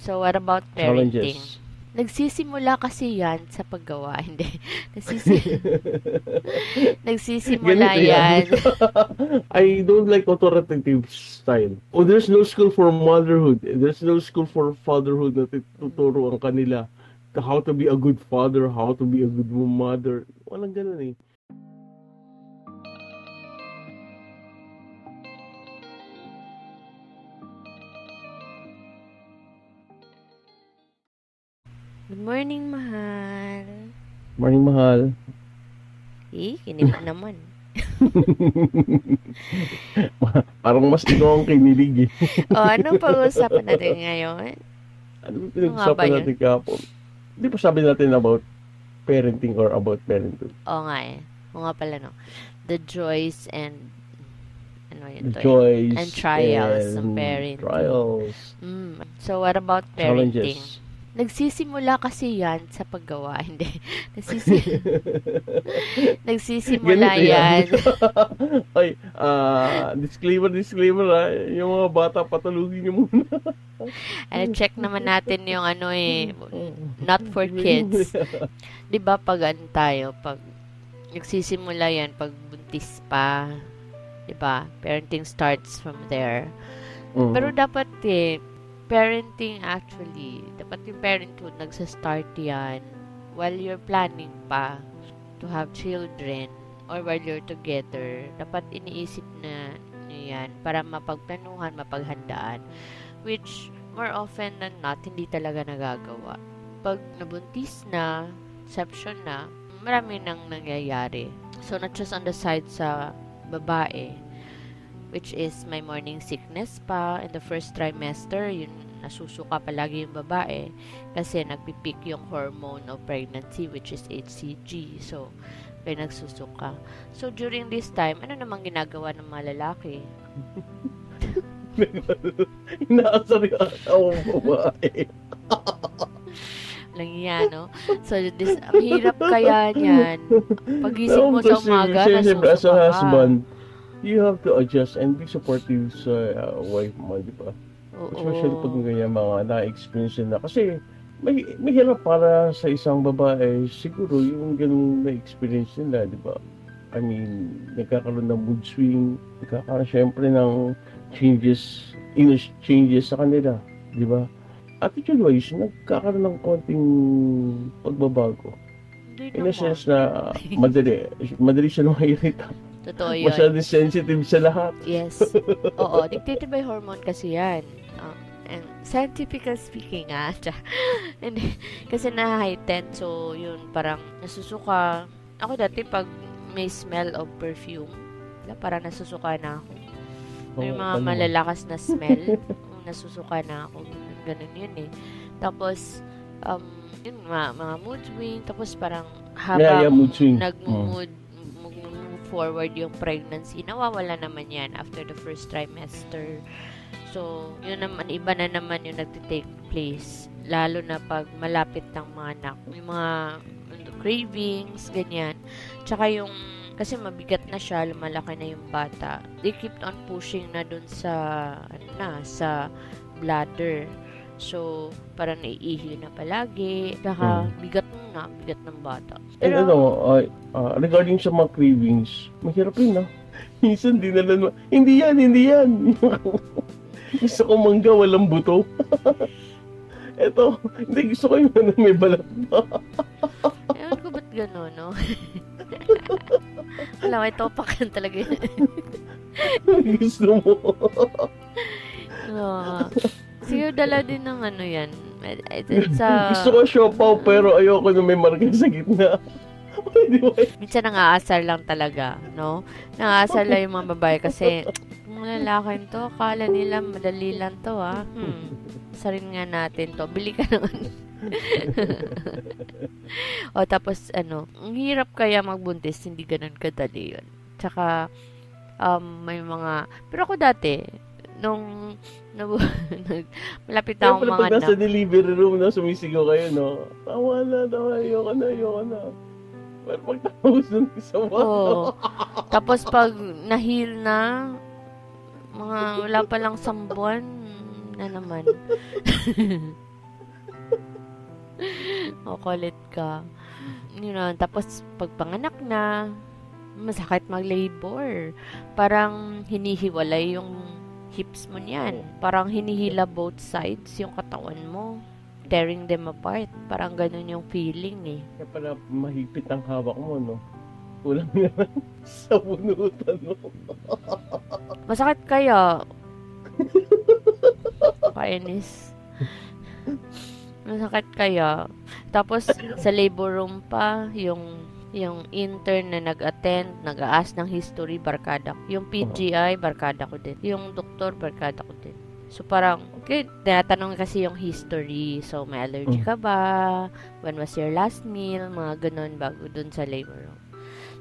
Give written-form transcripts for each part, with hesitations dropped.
So, what about parenting? Challenges. Nagsisimula kasi yan sa paggawa. Hindi. Nagsisimula Ganito yan. yan. I don't like authoritative style. Oh, there's no school for motherhood. There's no school for fatherhood na tuturo ang kanila. How to be a good father, how to be a good mother. Walang ganun eh. Good morning, mahal. Morning, mahal. Kinig naman. Parang mas ikaw ang kinilig eh. Anong pag-uusapan natin ngayon? Ano ba Ano nga ba pinag-usapan yun? natin kahapon? Hindi pa sabi natin about parenting or about parenthood. Oo nga eh. Oo nga pala, no? The joys and The joys and trials ng and parenting. trials, So, what about parenting? challenges. Nagsisimula kasi yan sa paggawa. Hindi. Nagsisimula Ganito yan. yan. Ay, disclaimer ha. Yung mga bata, patulugin nyo muna. Check naman natin yung not for kids. Diba pag pag nagsisimula yan, pag buntis pa, diba? Parenting starts from there. Pero dapat parenting actually, dapat yung parenthood nagsa-start yan while you're planning pa to have children or while you're together. Dapat iniisip na nyo yan para mapagplanuhan, mapaghandaan, which more often than not, hindi talaga nagagawa. Pag nabuntis na, conception na, marami nang nangyayari. So, not just on the side sa babae, which is may morning sickness pa in the first trimester, yun, nasusuka palagi yung babae kasi nagpipik yung hormone of pregnancy, which is HCG. So, may nagsusuka. So, during this time, ano namang ginagawa ng mga lalaki? Inaasar yung asawang babae. Lang yan, no? So, ang hirap kaya niyan. Pagising mo sa umaga, Siyempre, as a nasusuka ka. husband, you have to adjust and be supportive sa wife mo, di ba? Especially pag ganyan mga na-experience na. Kasi may hirap para sa isang babae, siguro yung ganung na-experience nila, di ba? I mean, nagkakaroon ng mood swing, nagkakaroon syempre ng changes sa kanila, di ba? Attitude-wise, nagkakaroon ng konting pagbabago. In a sense na madali siya mairita. Totoo yun. Masyadong sensitive sa lahat. Yes. Oo, dictated by hormone kasi yan. And scientifically speaking, and, kasi na-heightened, so yun, parang nasusuka. Ako dati, pag may smell of perfume, parang nasusuka na ako. Yung mga malalakas na smell, nasusuka na ako. Ganun yun eh. Tapos, yun, mga mood swing, tapos parang habang nag-mood forward yung pregnancy, nawawala naman yan after the first trimester. So, yun naman, iba na naman yung nagtitake place. Lalo na pag malapit ng mga anak. Yung mga cravings, ganyan. Tsaka yung, kasi mabigat na siya, lumalaki na yung bata. They keep on pushing na dun sa, sa bladder. So, parang naiihi na palagi. Saka, bigat ng bata. Pero, regarding sa mga cravings, mahirap yun, Minsan, hindi yan. Gusto ko mangga, walang buto. Eto, hindi gusto ko yung may balat pa. Ewan ko ba't gano'n, no? Wala, may topak yan talaga yun. Gusto mo. Siguro dala din ng yan. Gusto ko siopaw pero ayoko na may marka sa gitna. Minsan nangaasar lang talaga, no? Nangaasar lang yung mga babae kasi mga lalaki to, akala nila madali lang to, sarin nga natin to. Bili ka naman. Tapos ang hirap kaya magbuntis, hindi ganun kadali yun. Tsaka, may mga, pero ako dati, nung malapit na akong mga pag nasa delivery room na sumisigaw kayo, no? Tawa na, ayoko na. Pero pagtapos ng isang Tapos pag na-heal na, wala pa lang 1 buwan na naman. O, kulit ka. Yun, tapos, pagpanganak na, masakit mag-labor. Parang hinihiwalay yung hips mo niyan. Parang hinihila both sides yung katawan mo. Tearing them apart. Parang ganun yung feeling eh. Kaya pala mahigpit ang hawak mo, no? Kulang naman sa bunutan mo. Masakit kaya? Kainis. Masakit kaya? Tapos, sa labor room pa, yung intern na nag-attend, nag-aas ng history, barkada ko. Yung PGI, barkada ko din. Yung doktor, barkada ko din. So, parang, okay, tinatanong kasi yung history. So, may allergy ka ba? When was your last meal? Mga ganun bago dun sa labor room.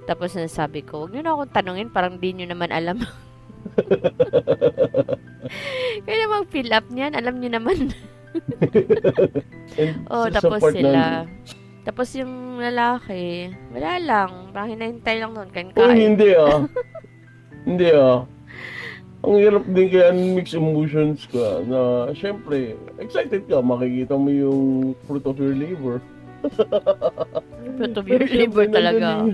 Tapos, nasabi ko, huwag nyo na akong tanongin, parang di nyo naman alam. Kaya mag-fill up niyan, alam nyo naman. Tapos sila. Tapos yung lalaki, wala lang. Parang hinahintay lang doon. Hindi Hindi Ang hirap din kaya mixed emotions ka na syempre, excited ka, makikita mo yung fruit of your labor. Fruit of your labor talaga.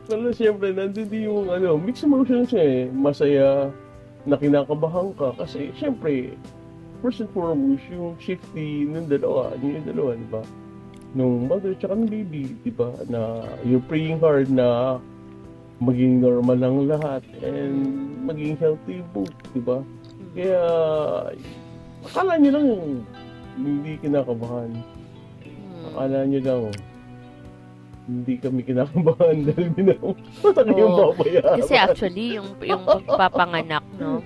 Pero syempre, nandun din yung mixed emotions masaya na kinakabahan ka kasi syempre, first and foremost, yung safety ng dalawa, di ba? Nung mother tsaka ng baby, di ba? Na you're praying hard na maging normal lang lahat and maging healthy both, di ba? Kaya, akala nyo lang hindi kinakabahan. Akala nyo lang hindi kami kinakabahan dahil yung babayaran. Kasi actually, yung pagpapanganak, no?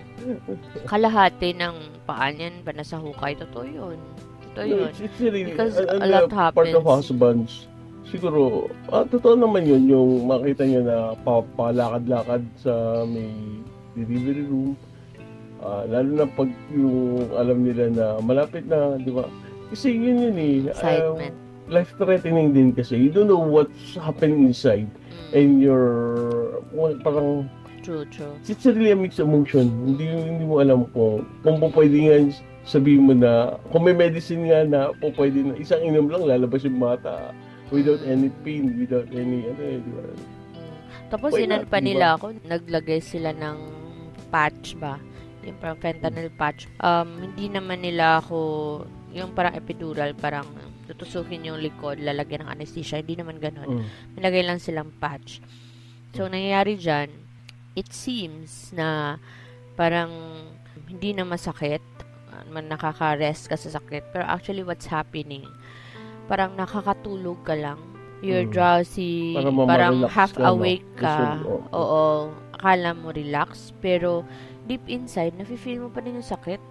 Kalahati ng paa niyan pa nasa hukay. Totoo yun. It's really, because a lot happens. Part of husbands, siguro, totoo naman yun, yung makita nyo na palakad-lakad sa may delivery room. Lalo na pag yung alam nila na malapit na, di ba? Kasi yun excitement. Life-threatening din kasi. You don't know what's happening inside. And you're, parang, True. It's really a mixed emotion. Hindi mo alam kung pwede nga sabihin mo na, kung may medicine nga na pwede na, isang inom lang, lalabas yung bata without any pain, without any, di ba? Tapos pa nila ako, naglagay sila ng patch ba? Yung parang fentanyl patch. Hindi naman nila ako, yung parang epidural, parang tutusukin yung likod, lalagyan ng anesthesia. Hindi naman ganun. Nilagay lang silang patch. So, nangyayari dyan, it seems na parang hindi na masakit, nakaka-rest ka sa sakit. Pero actually, what's happening, parang nakakatulog ka lang. You're drowsy, parang half awake ka. Oo, akala mo relax, pero deep inside, nafe-feel mo pa din yung sakit.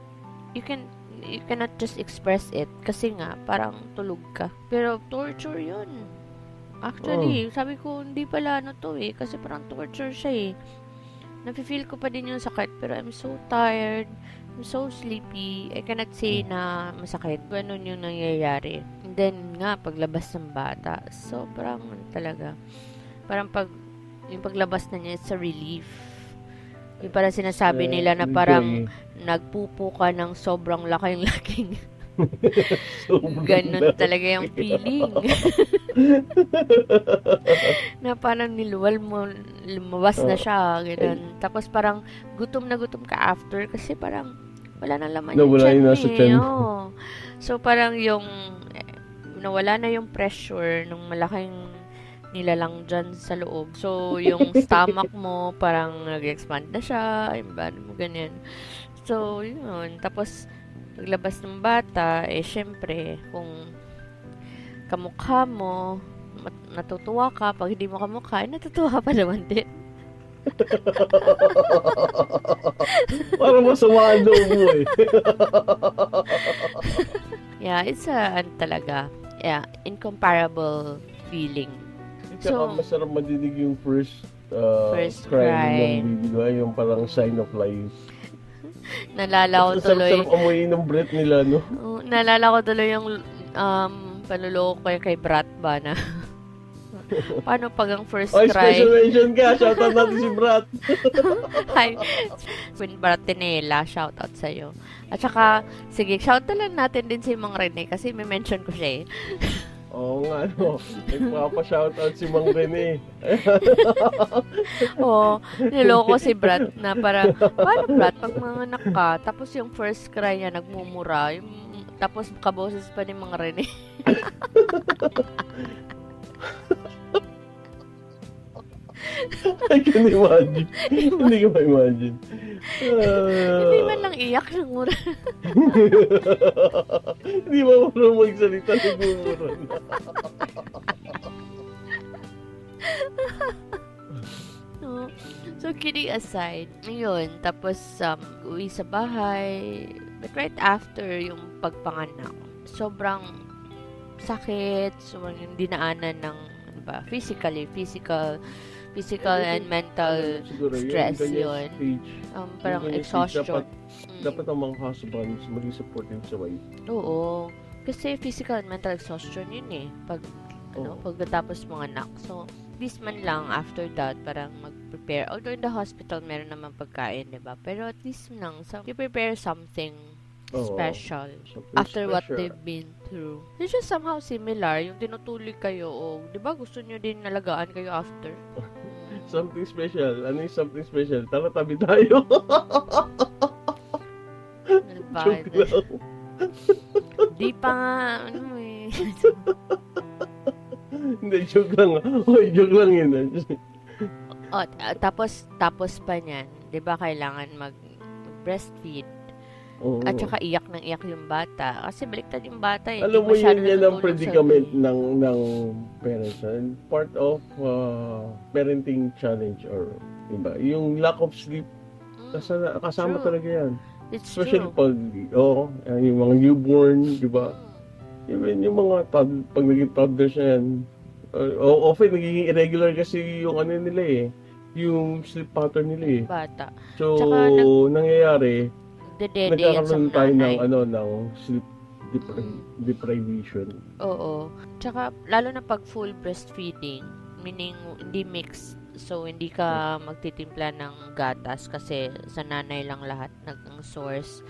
You cannot just express it kasi nga, parang tulog ka. Pero torture yun. Actually, sabi ko, hindi pala kasi parang torture siya nafe-feel ko pa din yung sakit, pero I'm so tired, I'm so sleepy, I cannot say na masakit. Ganun yung nangyayari. And then nga, paglabas ng bata, sobrang talaga. Parang yung paglabas na niya, it's a relief. Yung parang sinasabi nila na parang nagpupo ka ng sobrang laking ganun talaga yung feeling. Na parang niluwal mo, lumabas na siya, ganun. Tapos parang gutom na gutom ka after kasi parang wala na laman yung tiyan mo. So parang yung nawala na yung pressure ng malaking nilalang dyan sa loob. So yung stomach mo parang nag-expand na siya, yung body mo ganyan. So yun, tapos paglabas ng bata, syempre, kung kamukha mo, natutuwa ka. Pag hindi mo kamukha, natutuwa pa naman din. Parang masama ang loob mo Yeah, it's talaga, incomparable feeling. So, masarap madidig yung first cry ng baby, yung parang sign of life. Nalala ko tuloy. Sarap amoy ng breath nila, no? Nalala ko tuloy yung panuloko kay Brat ba na Paano pag ang first Oy, cry? special mention ka. Shoutout natin si Brat. Hi, Queen Bratinela, shoutout sa'yo. At saka, sige, shoutout lang natin din si Mang Rene kasi may mention ko siya eh. Oo nga, no. Nagpapa-shoutout si Mang Rene. Oo, niloko si Brat na parang, paano Brat, pag mga anak ka, tapos yung first cry niya, nagmumura, tapos kaboses pa ni Mang Rene. I can imagine. Hindi ko ma-imagine. Hindi man lang iyak ng mura. Hindi ba marunong magsalita ng mura na? No. So, kidding aside, yun, tapos uwi sa bahay, but right after yung pagpanganak, sobrang sakit, sobrang yung dinaanan ng, ano ba, physical and mental stress yun. Parang exhaustion. Dapat ang mga husbands maging supportive sa wife. Oo. Kasi physical and mental exhaustion yun eh. Pagkatapos mga anak. So, this man lang after that, parang mag-prepare. Although in the hospital, meron naman pagkain, diba? Pero at least lang, you prepare something special after what they've been through. It's just somehow similar. Yung tinutuloy kayo, diba gusto nyo din nalagaan kayo after? Something special. Ano yung something special? Tara, tabi tayo. Joke lang. Di pa nga, ano eh. Hindi, joke lang. Oy, joke lang yun. Tapos pa niyan, di ba kailangan mag-breastfeed? At saka iyak yung bata. Kasi baliktad yung bata eh. Alam mo yun yan ang predicament ng parents. Part of parenting challenge or iba. Yung lack of sleep, kasama talaga yan. It's especially true. Yung mga newborn, di ba? Even yung mga pag naging toddlers na yan, often nagiging irregular kasi yung ano nila eh. Yung sleep pattern nila eh. Bata. So, nangyayari, nagkakaroon tayo ng sleep deprivation. Oo. Tsaka, lalo na pag full breastfeeding, meaning hindi mixed. So, hindi ka magtitimpla ng gatas kasi sa nanay lang lahat ng source.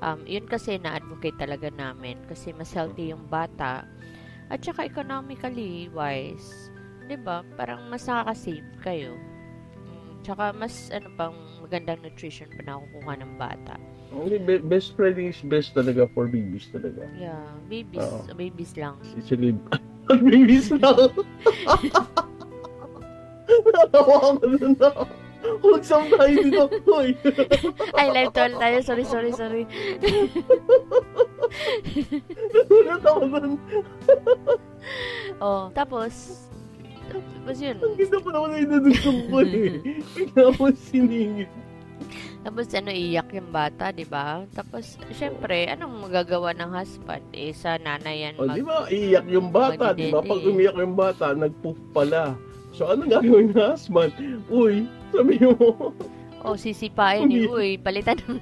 Yun kasi na-advocate talaga namin kasi mas healthy yung bata. At saka economically wise, 'di ba? Parang mas nakaka-save kayo. Tsaka mas pang magandang nutrition pa nakukuha ng bata. Only best spreading is best talaga for babies talaga. Yeah, babies lang. Actually, babies lang. Natawa ko na. Huwag tayo dito. Hoy. Ay, live tayo. Sorry. Nagulat ako nun. Tapos yun. Ang ganda pa naman na inadugtong ko eh. Kaya mo siningit. Tapos iyak yung bata, di ba? Tapos, syempre, anong magagawa ng husband? Sa nanay yan. Di ba, iyak yung bata. Di ba, pag umiyak yung bata, nag-poof pala. So, ano gagawin ng husband? Uy, sabi mo. Sisipain uy, palitan mo.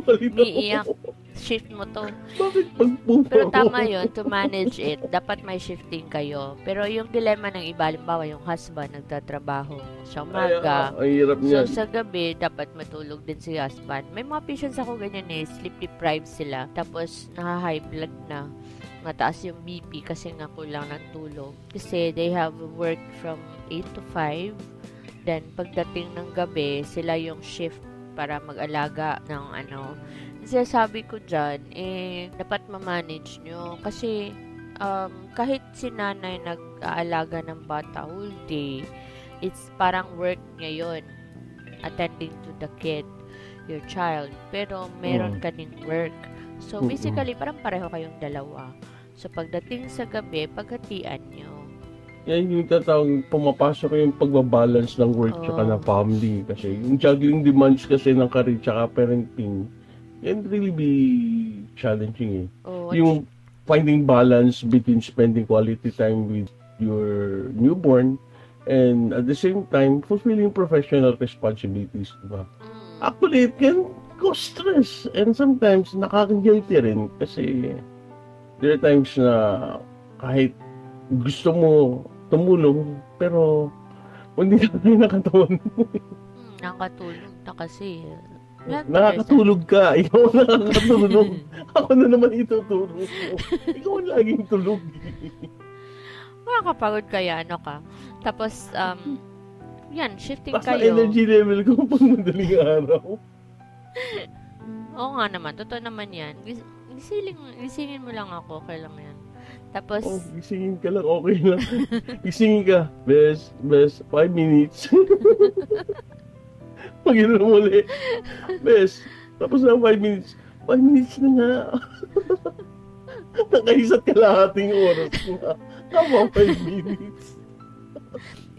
Umiiyak. Shift mo to. Bakit pag-poof? Pero tama yun, to manage it, dapat may shifting kayo. Pero yung dilemma ng iba, halimbawa yung husband nagtatrabaho sa umaga. Ang hirap niyan. So, sa gabi, dapat matulog din si husband. May mga patients ako ganyan sleep deprived sila. Tapos, high blood na. Mataas yung BP kasi nga kulang ng tulog. Kasi they have work from 8 to 5. Then, pagdating ng gabi, sila yung shift para mag-alaga ng Sabi ko dyan, dapat ma-manage nyo. Kasi, kahit si nanay nag-aalaga ng bata whole day, it's parang work niya yun. Attending to the kid, your child. Pero, meron ka ding work. So, basically, parang pareho kayong dalawa. So, pagdating sa gabi, paghatian nyo. Yan yung tatawag, pumapasok yung pagbabalance ng work tsaka ng family. Kasi yung juggling demands kasi ng career tsaka parenting, can really be challenging eh. Yung finding balance between spending quality time with your newborn and at the same time, fulfilling professional responsibilities, diba? Actually, it can cause stress and sometimes nakaka-guilty rin kasi there are times na kahit gusto mo tumulong, pero hindi na tayo nakatawan mo. Nakatulog na kasi. Nakakatulog ka, ikaw nakakatulog. Ako na naman itutulog mo. Ikaw ang laging tulog. Makakapagod kaya, ano ka. Tapos, yan, shifting Basta kayo. energy level ko pag madaling araw. Oo nga naman, totoo naman yan. Gisingin mo lang ako, okay lang yan. Tapos, gisingin ka lang, okay lang. Gisingin ka, best, 5 minutes. Mag-inom muli. Best, tapos na 5 minutes. 5 minutes na nga. Nakaisat ka lahating oras na. Tama, 5 minutes.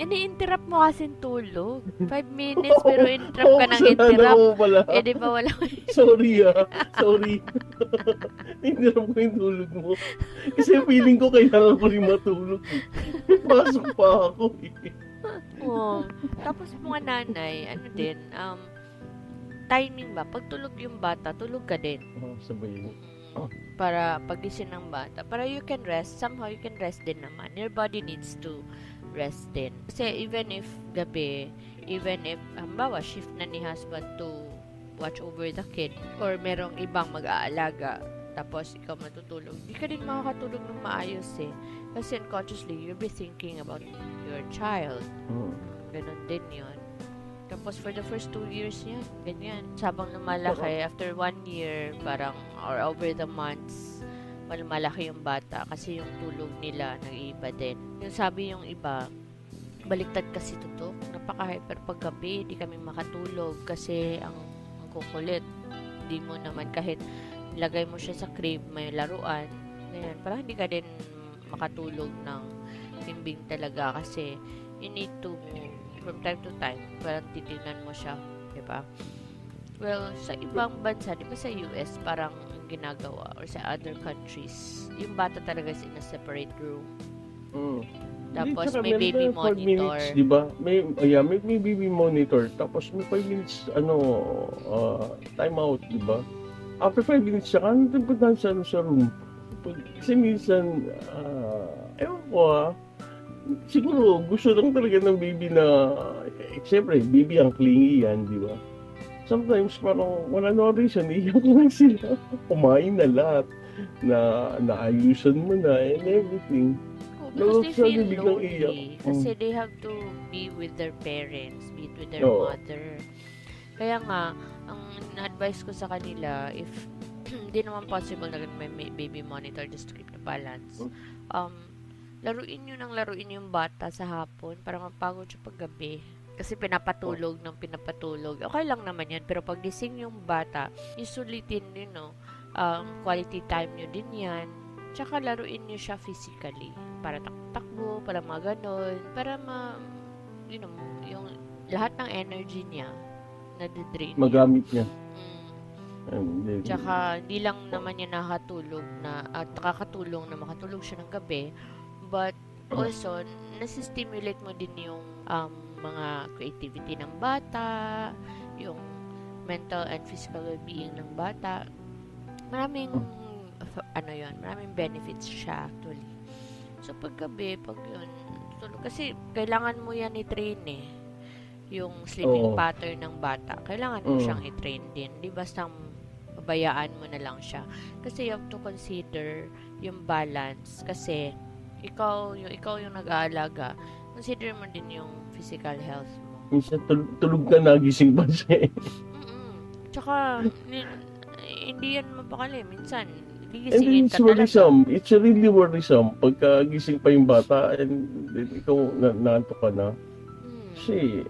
ini-interrupt mo kasing tulog. 5 minutes, pero interrupt ka ng interrupt. Di ba wala? Sorry. Interrupt ko yung tulog mo. Kasi feeling ko kailangan ko rin matulog. Pasok pa ako Tapos mga nanay, timing ba? Pag tulog yung bata, tulog ka din. Sabay. Para pagising ng bata. Para you can rest. Somehow you can rest din naman. Your body needs to rest din. Kasi even if gabi, even if, halimbawa, shift na ni husband to watch over the kid, or merong ibang mag-aalaga, tapos ikaw matutulog, di ka din makakatulog ng maayos Kasi unconsciously, you'll be thinking about your child. Ganon din yun. Tapos for the first 2 years yan, ganyan. Sabang lumalaki, after 1 year, parang, or over the months, malaki yung bata kasi yung tulog nila nag-iiba din. Yung sabi yung iba, baliktad kasi tutok, napaka-hyper paggabi, di kami makatulog kasi ang kukulit. Di mo naman kahit lagay mo siya sa crib, may laruan, ganyan. Parang hindi ka din makatulog ng himbing talaga kasi you need to from time to time, parang titignan mo siya, di ba? Well, sa ibang bansa, di ba sa US, parang ginagawa, or sa other countries, yung bata talaga is in a separate room. Tapos may baby monitor. Minutes, di ba? May baby monitor. Tapos may 5 minutes, time out, di ba? After 5 minutes, saka puntahan sa room. Kasi minsan, ewan ko siguro gusto lang talaga ng baby na, siyempre, baby ang clingy yan, di ba? Sometimes parang wala no reason, iyak lang sila. Kumain na lahat, na naayusan mo na and everything. Because they feel lonely. Kasi they have to be with their parents, be with their mother. Kaya nga, ang advice ko sa kanila, if hindi naman possible na may baby monitor just to keep the balance, laruin yung bata sa hapon para mapagod siya paggabi. Kasi pinapatulog. Okay lang naman yan. Pero pag gising yung bata, isulitin din, quality time nyo din yan. Tsaka laruin nyo siya physically. Para takbo, para mga ganon. Para yung lahat ng energy niya, nadidrain niya. Magamit niya. Tsaka, hindi lang naman niya nakatulog at nakakatulong na makatulog siya ng gabi. But, also, nasi-stimulate mo din yung mga creativity ng bata, yung mental and physical well-being ng bata. Maraming maraming benefits siya actually. So paggabi, pag yun, tulog, kasi kailangan mo yan i-train yung sleeping pattern ng bata. Kailangan mo siyang i-train din. Di basta pabayaan mo na lang siya. Kasi you have to consider yung balance. Kasi ikaw yung nag-aalaga, consider mo din yung physical health mo. Minsan tulog ka, nagising pa siya Tsaka, hindi yan mapakali. Minsan, gigisingin ka talaga. It's really worrisome pagka gising pa yung bata and ikaw naantok ka na. Kasi,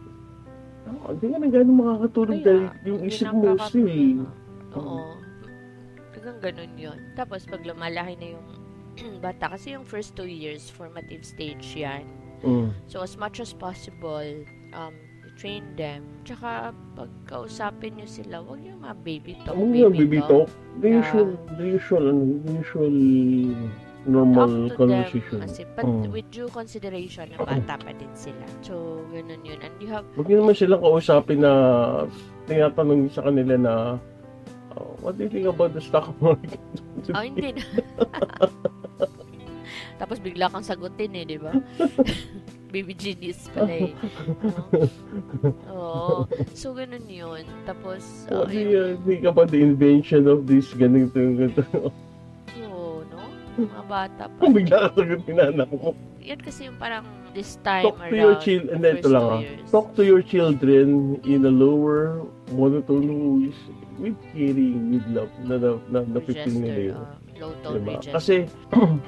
hindi ka na gano'ng makakatulog dahil yung isip mo Oo. Talagang ganun yun. Tapos, pag lumalaki na yung bata, kasi yung first 2 years, formative stage yan. So, as much as possible, train them. Tsaka, pag kausapin nyo sila, huwag yung mga baby talk. Baby talk. The usual normal conversation. But with due consideration na bata pa din sila. So, ganun yun. And you have... Huwag nyo naman silang kausapin na tinatanong sa kanila na what do you think about the stock market? Hindi na. Tapos bigla kang sagutin di ba? Baby genius pala eh. Oo. So, ganun yun. Tapos, Hindi ka pa the invention of this ganito. Oo, no? Mga bata pa. Kung bigla ka sagutin na anak mo. Yan kasi yung parang this time Talk to your children, ito lang talk to your children in a lower monotone voice with caring, with love, na napitin nila yun. Low tone diba? regesture. Kasi,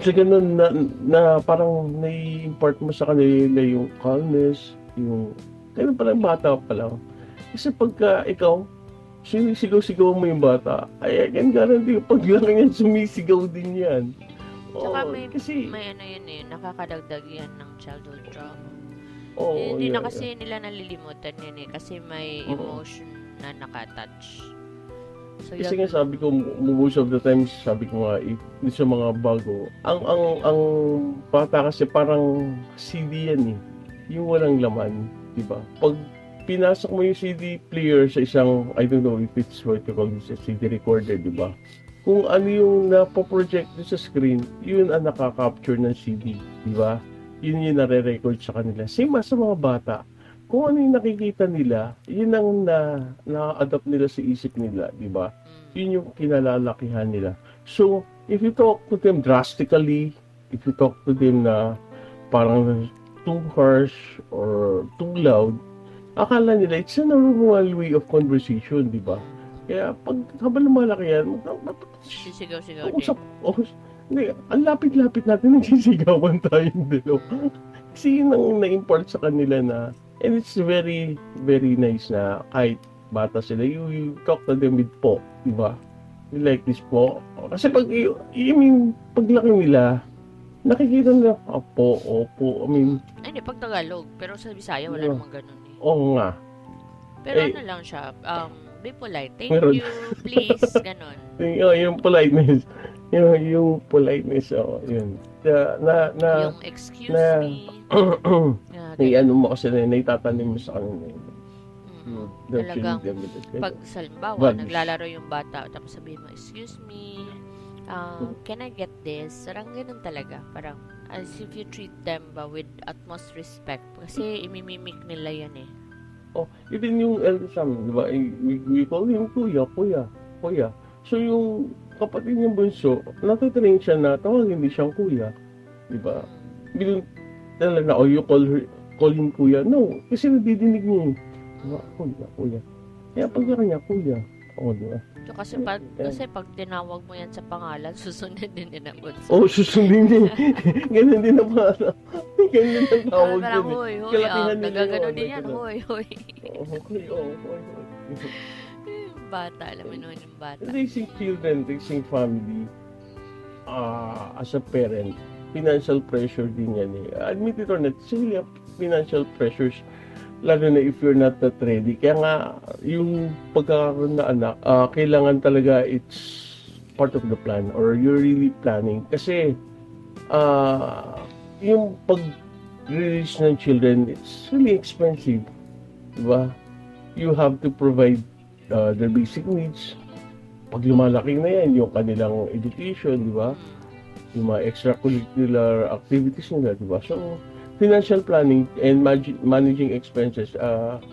sa ganun na parang nai-impart mo sa kanila yung calmness, yung, kaya parang bata pa lang. Kasi pagka ikaw, sinisigaw-sigaw mo yung bata, I can guarantee, paglaki niyan, sumisigaw din yan. Tsaka may ano yun eh, nakakadagdag yan ng childhood trauma. Hindi na kasi nila nalilimutan yun eh, kasi may emotion na nakatouch. So, kasi nga sabi ko, most of the times, sabi ko nga, sa mga bago, ang bata kasi parang CD yan eh, yung walang laman, diba? Pag pinasok mo yung CD player sa isang, I don't know if it's what you call this, a CD recorder, diba? Kung ano yung napoproject sa screen, yun ang nakaka-capture ng CD, di ba? Yun yung nare-record sa kanila. Same as sa mga bata. Kung ano yung nakikita nila, yun ang na-adapt nila sa isip nila, di ba? Yun yung kinalalakihan nila. So, if you talk to them drastically, if you talk to them na parang too harsh or too loud, akala nila it's a normal way of conversation, di ba? Kaya pag habang lumalaki yan, sisigaw-sigaw din. Hindi, ang lapit-lapit natin nagsisigawan tayong dalawa. Kasi yun ang na-import sa kanila na, and it's very, very nice na kahit bata sila, you talk to them with po, di ba? You like this po. Kasi paglaki nila, nakikita nila, opo, hindi, pag Tagalog, pero sa Bisaya wala namang ganun eh. Oo nga. Pero ano lang siya, be polite. Thank you, please, ganon. Yung politeness. Yung politeness, yun. Yung excuse me. Ano mo kasi naitatanim mo sa kanila. Talagang, pag salimbawa, naglalaro yung bata, tapos sabihin mo, excuse me, can I get this? Parang ganun talaga. Parang, as if you treat them with utmost respect. Kasi imimimik nila yan eh. Even yung eldest son, di ba? We call him kuya. So yung kapatid niyang bunso, natutunin siya na tawagin hindi siyang kuya. Di ba? Bidun talaga na, you call him kuya. No, kasi nadidinig niya. Diba? Kuya. Kaya pag kanya, kuya. Di ba? So, kasi pag tinawag mo yan sa pangalan, susunod din yun ang bunso. Susundin din. Ganun din ang pangalan. Ganun ang tawag din. Parang, hoy, nagagano din yan, hoy. Hoy. Bata, alam mo naman yung bata. Raising children, raising family, as a parent, financial pressure din yan eh. Admit it or not, really financial pressures, lalo na if you're not that ready. Kaya nga, yung pagkakaroon na anak, kailangan talaga it's part of the plan or you're really planning. Kasi, yung pag-release ng children, it's really expensive. Diba? You have to provide their basic needs. Pag lumalaki na yan, yung kanilang education, diba? Yung mga extracurricular activities nila, diba? So, financial planning and managing expenses,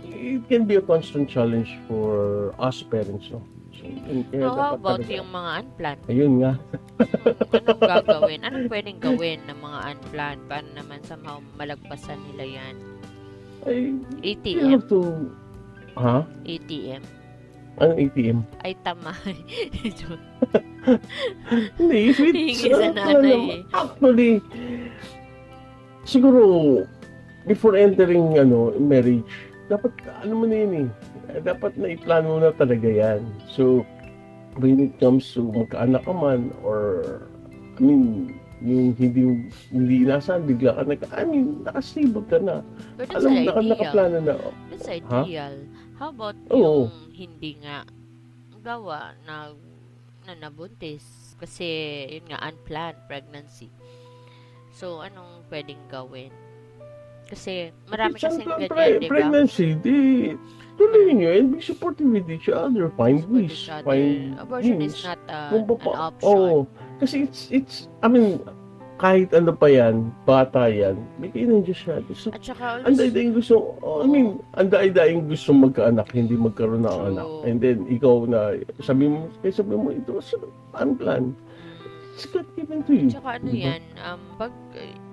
it can be a constant challenge for us parents. No? So, how about yung mga unplanned? Ayun nga. Anong gagawin? Anong pwedeng gawin ng mga unplanned? Paano naman somehow malagpasan nila yan? ATM? You have to... Ha? ATM? Anong ATM? Ay, tama. Hindi, if it's... Hingi sa nanay. Actually, siguro, before entering marriage, dapat, mo na yun eh. Dapat na iplano mo na talaga yan. So, when it comes to magkaanak ka man, or, yung hindi nasaan, bigla ka nakastable ka na. But that's ideal. Nakaplano na. That's ideal. How about yung hindi nga gawa na nabuntis? Kasi, yun nga, unplanned pregnancy. So, anong pwedeng gawin? Kasi, marami kasing ganyan, di ba? Pregnancy, tuloy nyo and be supportive with each other. Find ways. Abortion is not an option. Kasi it's kahit ano pa yan, bata yan, bigay ng Diyos siya. So, At saka ang always, daing gusto, ang daing gusto magkaanak, hindi magkaroon ng true. anak. And then, ikaw na, sabi mo, ito was an plan. It's God given to you. At saka ano Diba? yan,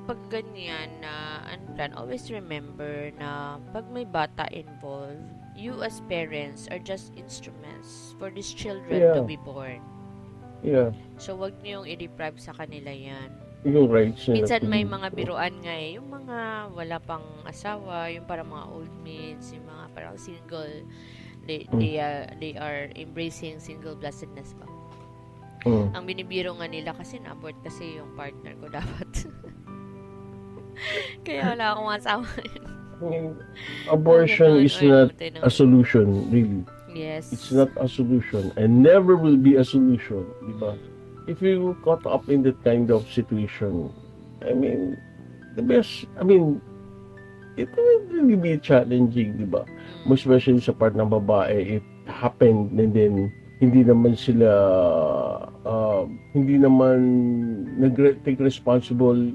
pag ganyan na unplanned, always remember na pag may bata involved, you as parents are just instruments for these children to Yeah. be born. Yeah. So, wag niyong i-deprive sa kanila yan. Yung rights nila. Minsan may mga biruan nga eh, yung mga wala pang asawa, yung parang mga old maids, yung mga parang single, they are embracing single blessedness ba? Ang binibiro nga nila kasi na-abort kasi yung partner ko dapat. Kaya wala akong asawa. I mean, abortion is not a solution, really. Yes. It's not a solution and never will be a solution, di ba? If you caught up in that kind of situation, I mean, it will really be challenging, di ba? Most especially sa part ng babae, it happened and then hindi naman take responsibility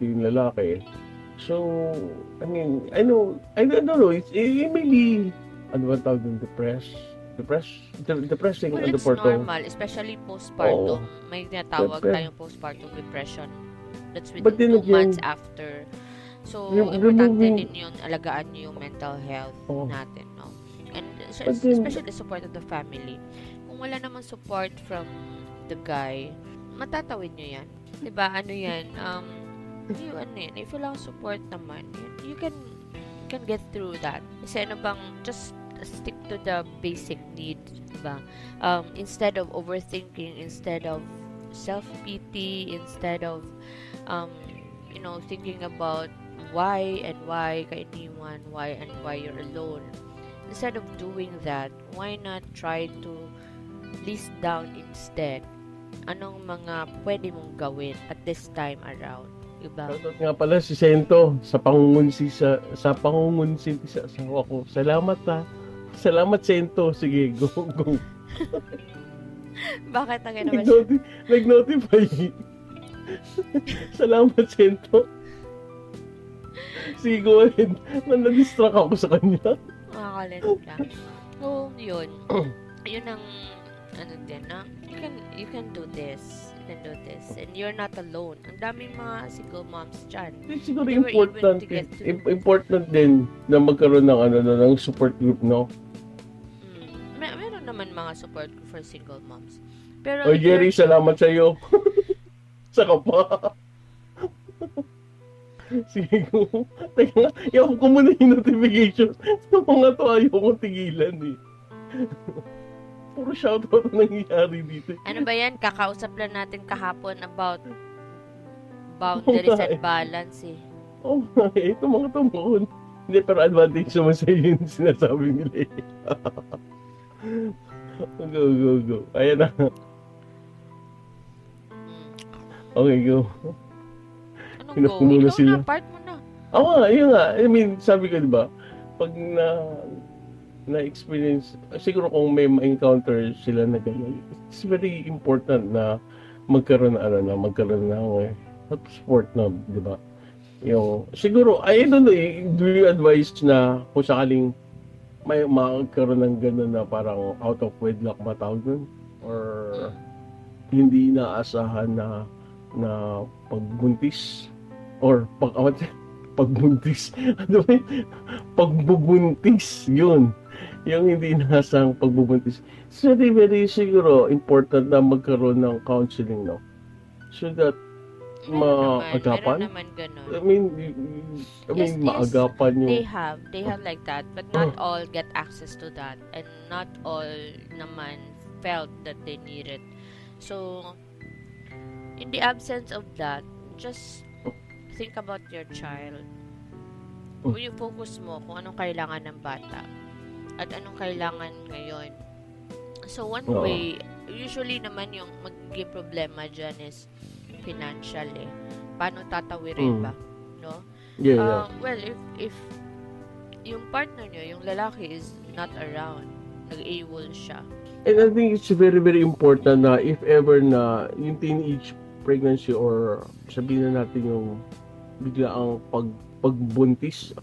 yung lalaki. So, I mean, I don't know, it may be, ano ba tawag ng depressing well, on the it's part of... normal, especially postpartum. May tinatawag tayong postpartum depression. That's But within 2 then months again, after. So, importante removing- din yun, alagaan nyo yung mental health natin, no? And But then- especially the support of the family. Kung wala naman support from the guy, matatawid nyo yan. Diba? Ano yan? If wala support naman, you can get through that. Kasi ano bang, just stick to the basic needs, diba? Instead of overthinking, instead of self-pity, instead of thinking about why ka iniwan, why you're alone. Instead of doing that, why not try to list down instead anong mga pwede mong gawin at this time around, diba? Shoutout nga pala si Sento sa pangungunsi sa asawa ko. Salamat Salamat Sento. Sige, go. Bakit ang gano'n ba siya? Nag-notify. Salamat Sento. Sige, go ahead. Na-distract ako sa kanya. Makakalito lang. So, yun. Yun ang din, na you can do this. You can do this. And you're not alone. Ang daming mga single moms dyan. Siguro important din na magkaroon ng support group, no? Meron naman mga support group for single moms. Pero Jerry, salamat sa iyo. Saka pa. Sige ko. Teka nga, i-off ko muna yung notifications. Sa mga to, ayaw kong tigilan eh. Puro shoutout ang nangyayari dito. Ano ba yan? Kakausap lang natin kahapon about boundaries and balance eh. Oh my, ito mga tumukon. Hindi, pero advantage naman sa yung sinasabi nila eh. Go. Ayan na. Okay, go. Anong go? Ikaw sila. na, part mo na. Yun nga. I mean, sabi ko, diba, pag na-experience, siguro kung may ma-encounter sila na gano'n, it's very important na magkaroon ng support na, diba? Yung, siguro, I don't know, do you advise na kung sakaling may magkaroon ng gano'n na parang out of wedlock matawag nun? Or hindi inaasahan na pagbuntis? Or pagbuntis? Ano ba yun? Pagbubuntis, yun. Yung hindi inaasahang pagbubuntis. It's very, very siguro important na magkaroon ng counseling, no? So that maagapan. Meron naman ganun. I mean, Yes, maagapan yung... They have like that, but not all get access to that, and not all naman felt that they need it. So, in the absence of that, just think about your child. Kung yung focus mo kung anong kailangan ng bata at anong kailangan ngayon. So, one way, usually naman yung magiging problema dyan is financial eh. Paano tatawirin ba? No? Yeah. Well, if yung partner nyo, yung lalaki is not around, nag-AWOL siya. And I think it's very, very important na if ever na yung teenage pregnancy or sabihin na natin yung biglaang pagbuntis.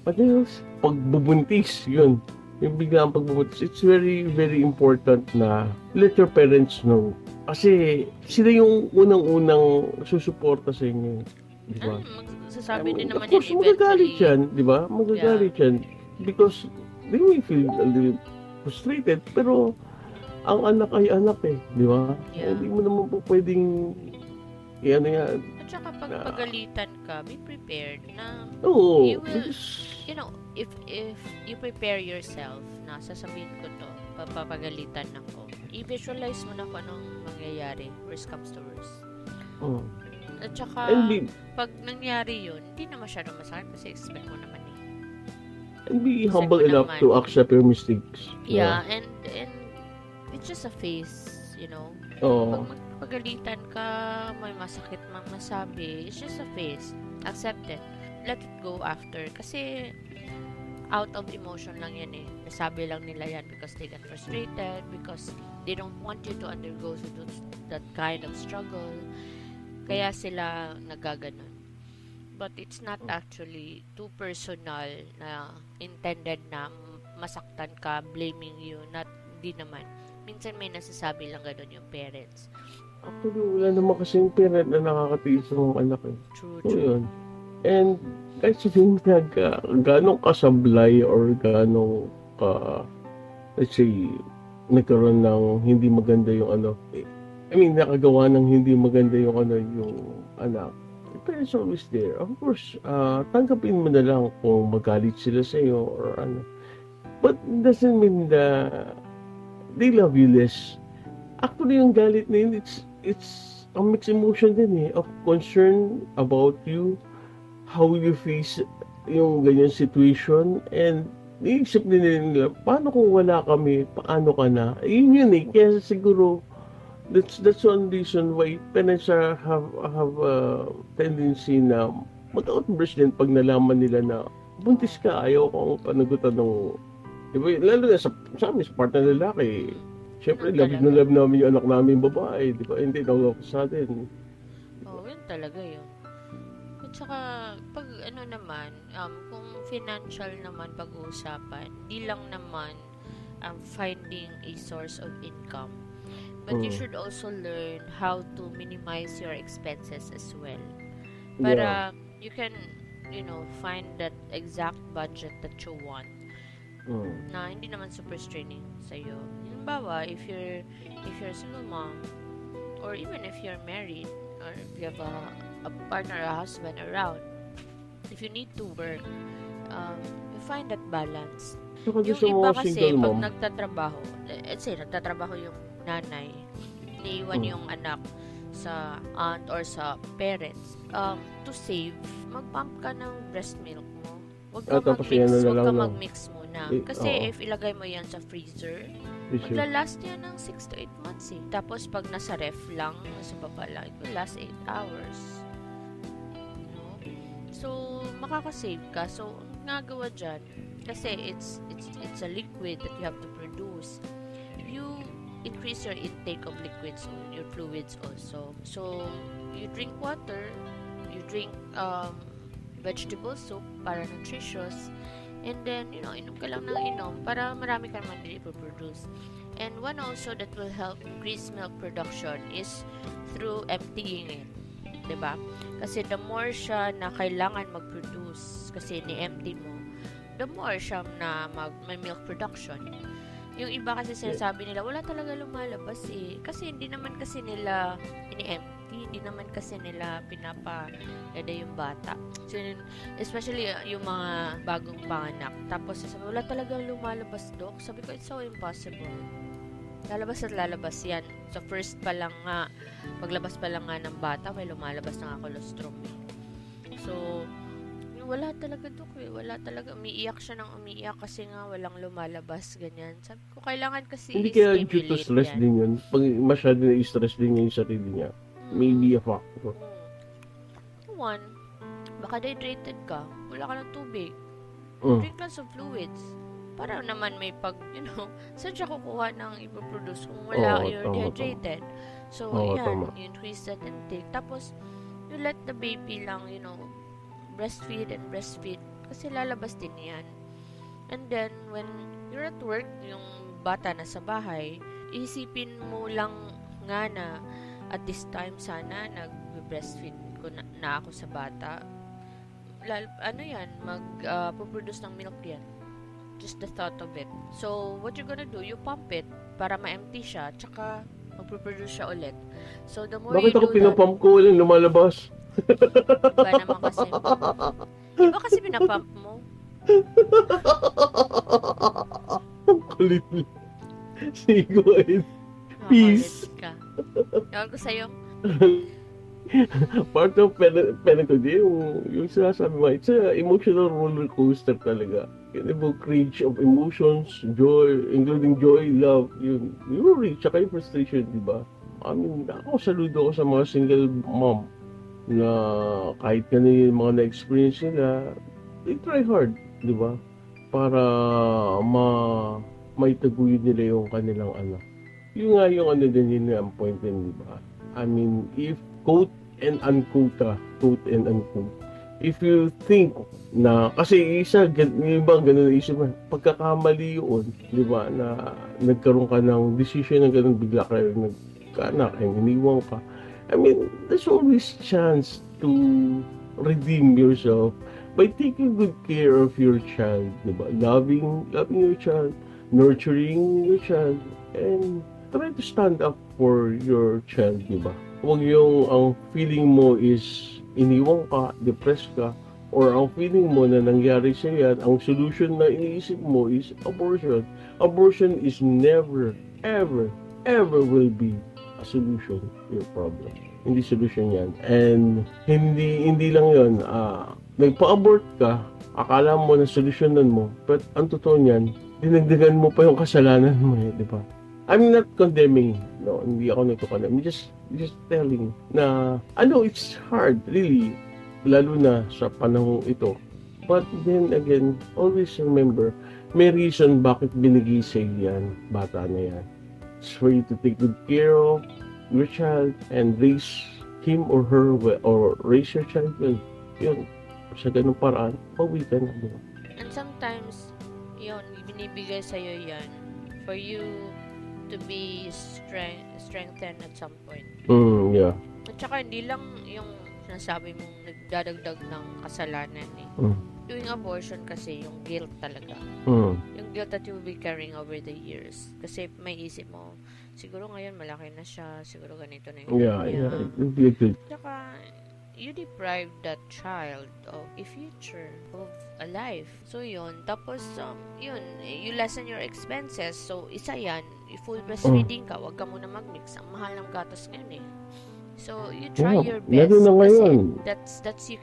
Pagbubuntis, yun. Yung biglaang pagbubuntis. It's very, very important na let your parents know. Kasi sila yung unang-unang susuporta sa inyo. Di ba? Magsasabi din naman of course, yun magagalit eventually. yan, di ba? Magagalit yan. Because they may feel a little frustrated, pero ang anak ay anak eh, di ba? Yeah. Hindi mo naman po pwedeng yan. At saka pag pagalitan ka, be prepared na Oo. you will, you know, if you prepare yourself na sasabihin ko to, papagalitan ako, i-visualize mo na kung anong mangyayari, worst comes to worst. Oh. At saka, pag nangyari yun, hindi na masyadong masakit kasi expect mo naman eh. And be humble enough to accept your mistakes. Yeah, and it's just a phase, you know. Oh. Pag magpagalitan ka, may masakit mang masabi, it's just a phase. Accept it. Let it go after. Kasi, out of emotion lang yan eh. Nasabi lang nila yan because they get frustrated, because they don't want you to undergo that kind of struggle. Kaya sila nagaganon. But it's not actually too personal na intended na masaktan ka, blaming you. Di naman. Minsan may nasasabi lang ganun yung parents. Actually, wala naman kasing parent na nakakatiis ng anak eh. True. Yun. And kahit sabihin gano'ng kasablay or gano'ng let's say, nagkaroon ng hindi maganda yung nakagawa ng hindi maganda yung anak. The parents are always there. Of course, tanggapin mo na lang kung magalit sila sa iyo or ano. But it doesn't mean that they love you less. Actually, yung galit na yun, it's a mixed emotion din eh, of concern about you, how you face yung ganyan situation, and iisip din nila, paano kung wala kami, paano ka na? Yun eh, kaya siguro, that's one reason why parents have a tendency na mag-outburst din pag nalaman nila na buntis ka, ayaw ko ang panagutan ng, diba, lalo na sa amin, sa part na lalaki, syempre, love namin yung anak namin babae, di ba? Hindi na ako sa atin. Oo, yun talaga yun. At saka, pag kung financial naman pag-uusapan, di lang naman finding a source of income. But you should also learn how to minimize your expenses as well. Para you can, find that exact budget that you want. Na hindi naman super straining sa'yo. Halimbawa, if you're a single mom, or even if you're married, or if you have a partner or a husband around, if you need to work, you find that balance. Yung iba kasi, pag nagtatrabaho, let's say, nagtatrabaho yung nanay, iniiwan yung anak sa aunt or sa parents, to save, mag-pump ka ng breast milk mo. Huwag ka mag-mix muna. Kasi if ilagay mo yan sa freezer, maglalast yan ng 6 to 8 months eh. Tapos pag nasa ref lang, nasa baba lang, it will last 8 hours. So, makakasave ka. So, ang nagawa dyan, kasi it's a liquid that you have to produce. You increase your intake of liquids, your fluids also. So, you drink water, you drink vegetable soup para nutritious, and then, inom ka lang ng inom para marami ka naman din i-produce. And one also that will help increase milk production is through emptying it. Diba? Kasi the more siya na kailangan mag-produce, kasi ni-empty mo, the more siya na may milk production. Yung iba kasi sinasabi nila, wala talaga lumalabas eh. Kasi hindi naman kasi nila ini-empty, hindi naman kasi nila pinapalada yung bata. So, especially yung mga bagong panganak. Tapos sasabi, wala talaga lumalabas, Doc. Sabi ko, it's so impossible. Lalabas at lalabas yan. So, first pa lang nga, paglabas pa lang nga ng bata, may lumalabas na nga colostrum. So, wala talaga, Dok eh. Wala talaga. Umiiyak siya ng umiiyak kasi nga walang lumalabas, ganyan. Sabi ko, kailangan kasi hindi kaya due to stress din yun. Pag masyado na i-stress din niya yung sarili niya, maybe a factor. One, baka dehydrated ka. Wala ka ng tubig. Drink lots of fluids. para naman may saan siya kukuha ng ipoproduce kung wala, you're dehydrated. So, yan, you increase that intake. Tapos, you let the baby lang, breastfeed and breastfeed. Kasi lalabas din yan. And then, when you're at work, yung bata na sa bahay, isipin mo lang nga na at this time sana nag-breastfeed ko na ako sa bata. Mag-produce ng milk yan. Just the thought of it. So, what you're gonna do, you pump it para ma-empty siya, tsaka mag-produce siya ulit. So, the more bakit you do ako pinapump ko walang lumalabas? Iba naman kasi. Iba kasi pinapump mo. Ang kulit mo. Sige, peace. Ka. Tawag ko sa'yo. Part of pedagogy, yung sinasabi mo, it's a emotional roller coaster talaga. Can evoke range of emotions, joy, including joy, love, yung rage, tsaka yung frustration, di ba? I mean, saludo ko sa mga single mom na kahit kanina yung mga na-experience nila, they try hard, di ba? Para maitaguyod nila yung kanilang anak. Yung nga yung din yun ang point din, di ba? I mean, if quote and unquote, if you think na, kasi yung iba ganun na isip na, pagkakamali yun, di ba, na nagkaroon ka ng decision na ganun, bigla kayo nagkaanak, iniwan ka. I mean, there's always chance to redeem yourself by taking good care of your child, di ba? Loving your child, nurturing your child, and try to stand up for your child, di ba? Huwag yung ang feeling mo is iniwan ka, depressed ka, or ang feeling mo na nangyari sa yan, ang solution na iniisip mo is abortion. Abortion is never, ever, ever will be a solution to your problem. Hindi solution yan. And hindi lang yun, nagpa-abort ka, akala mo na solusyonan mo, but ang totoo niyan, dinagdagan mo pa yung kasalanan mo di ba? I'm not condemning. No, hindi ako nagko-condemn. I'm just telling na it's hard really, lalo na sa panahong ito. But then again, always remember, may reason bakit binigay sa yan, bata na yan. It's for you to take good care of your child and raise him or her or raise your child well. Yun, sa ganung paraan, pauwi ka na. And sometimes, yun, binibigay sa'yo yan for you to be strengthened at some point. Yeah. At saka hindi lang yung sinasabi mong nagdadagdag ng kasalanan Doing abortion kasi yung guilt talaga. Yung guilt that you will be carrying over the years. Kasi may isip mo, siguro ngayon malaki na siya, siguro ganito na yung Yeah. Saka you deprive that child of a future, of a life. So, yun. Tapos, yun, you lessen your expenses. So, isa yan, full breastfeeding ka, wag ka muna mag-mix. Ang mahal ng gatas ngayon So, you try your best. Kasi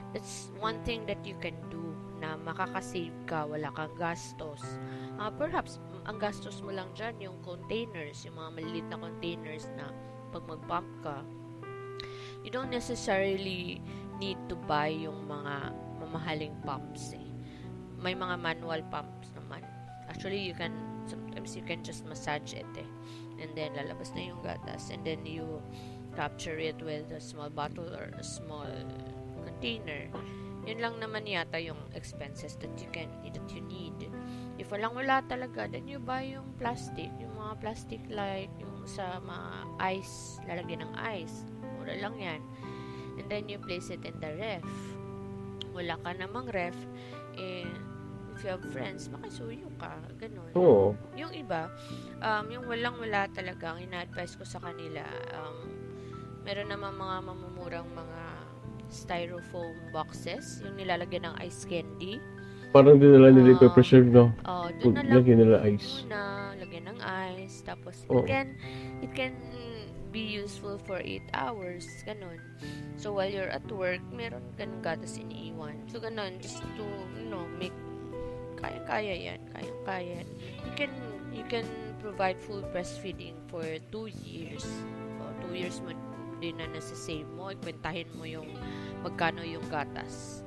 that's one thing that you can do na makakasave ka, wala kang gastos. Perhaps, ang gastos mo lang dyan, yung containers, yung mga maliliit na containers na pag mag-pump ka, you don't necessarily need to buy yung mga mamahaling pumps May mga manual pumps naman. Actually, sometimes you can just massage it and then lalabas na yung gatas and then you capture it with a small bottle or a small container. Yun lang naman yata yung expenses that you need. If wala talaga, then you buy yung plastic, yung mga plastic like yung sa mga ice, lalagyan ng ice. Mura lang yan. And then you place it in the ref. Wala ka namang ref, if you have friends, makisuyo ka. Ganun. Oo. Yung iba, yung wala talaga, ang ina-advise ko sa kanila, meron naman mga mamumurang mga styrofoam boxes, yung nilalagyan ng ice candy. Parang dinala nila ipe-preserve, no? Doon na lang. Lagyan nila ice. Lagyan ng ice. Tapos, it can be useful for 8 hours. Ganon. So, while you're at work, meron ganun gatas iniiwan. So, ganon. Just to, make kaya yan. Kaya. You can provide full breastfeeding for 2 years. 2 years mo din na nasa-save mo. Ikwentahin mo yung magkano yung gatas.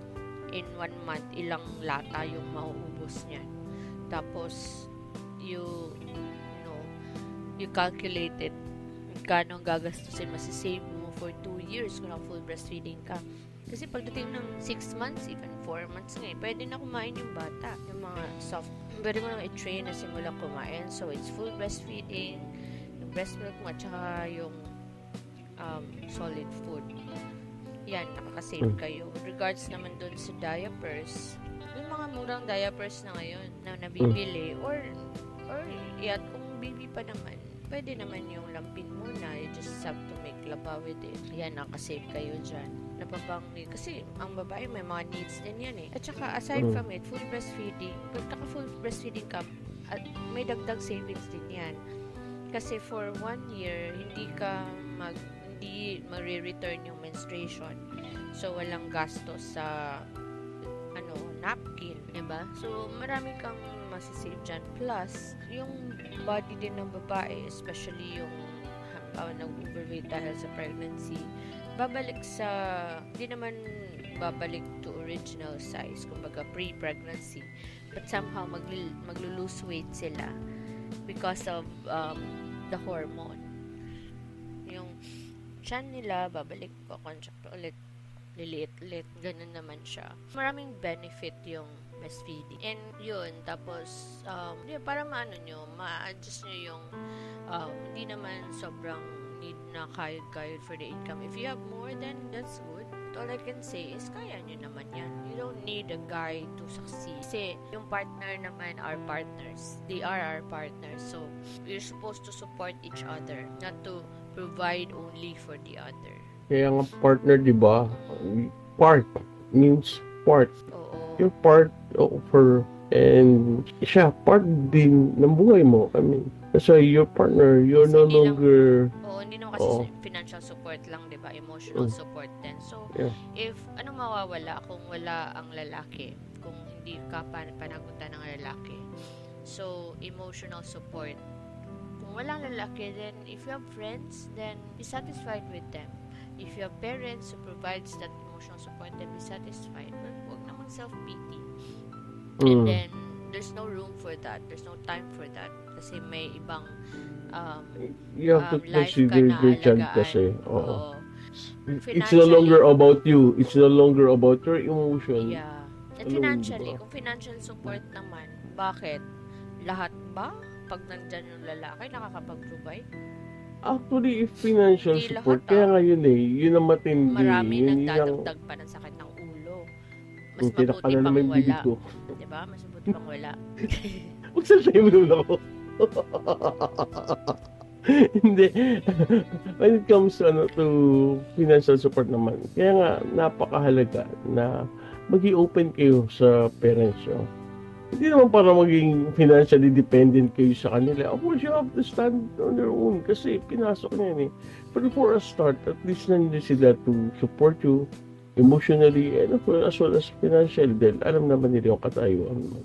In 1 month, ilang lata yung mauubos niyan. Tapos, you know, you calculate it. Kano ang gagastusin, masisave mo for 2 years kung full breastfeeding ka. Kasi pagdating ng 6 months, even 4 months ngayon, pwede na kumain yung bata. Yung mga soft, pwede mo nang i-train na simula kumain. So, it's full breastfeeding, yung breast milk mo, at saka yung solid food. Yan, nakakasave kayo. With regards naman dun sa diapers, yung mga murang diapers na ngayon na nabibili, or yan, kung baby pa naman, pwede naman yung lampin muna. You just have to make laba with it. Yan, nakasave kayo dyan. Napapangli. Kasi, ang babae may mga needs din yan eh. At saka, aside from it, full breastfeeding, pag naka-full breastfeeding ka, may dagdag savings din yan. Kasi for 1 year, hindi magre-return yung menstruation. So, walang gastos sa napkin, diba? So, marami kang masisave dyan. Plus, yung body din ng babae, especially yung nag-overweight dahil sa pregnancy, hindi naman babalik to original size, kumbaga pre-pregnancy. But somehow, maglo-lose weight sila because of the hormone. Yung tiyan nila, babalik po, contract ulit, liliit-lit, ganun naman siya. Maraming benefit yung breastfeeding. And yun, tapos, para ma-adjust nyo yung, hindi naman sobrang need na kayod-kayod for the income. If you have more, then that's good. All I can say is, kaya nyo naman yan. You don't need a guy to succeed. Kasi, yung partner naman are partners. They are our partners. So, we're supposed to support each other, not to provide only for the other. Kaya nga partner, di ba? Part means part. Oo. You're part of her, and siya, part din ng buhay mo. I mean, so your partner, you're Kasi no longer... hindi naman kasi financial support lang, di ba? Emotional support din. So, yeah. if mawawala kung wala ang lalaki, kung hindi ka panagutan ng lalaki. So, emotional support. Kung walang lalaki, then if you have friends, then be satisfied with them. If you have parents who provides that emotional support, then be satisfied. But huwag namang self-pity. And then, there's no room for that. There's no time for that. Kasi may ibang you have to life consider ka na your child alagaan. kasi. Oo. It's no longer about you. It's no longer about your emotion. Yeah. And financially, kung financial support naman, bakit? Lahat ba? Pag nandyan yung lalaki, nakakapag-provide? Actually, if financial Di support, lahat, kaya ngayon yun ang matindi. Marami Yun nagdadagdag pa ng sakit ng ulo. Mas yung mabuti tinakala pang naman yung bibig wala. ko. Diba? Mas mabuti pang wala. Huwag sa shame naman ako. Hindi. When it comes to financial support naman, kaya nga napakahalaga na maging open kayo sa parents nyo. Hindi naman para maging financially dependent kayo sa kanila. Of course, you have to stand on your own kasi pinasok niya yan eh. But for a start, at least nandiyan sila to support you emotionally and as well as financially. Dahil alam naman nila yung katayuan mo.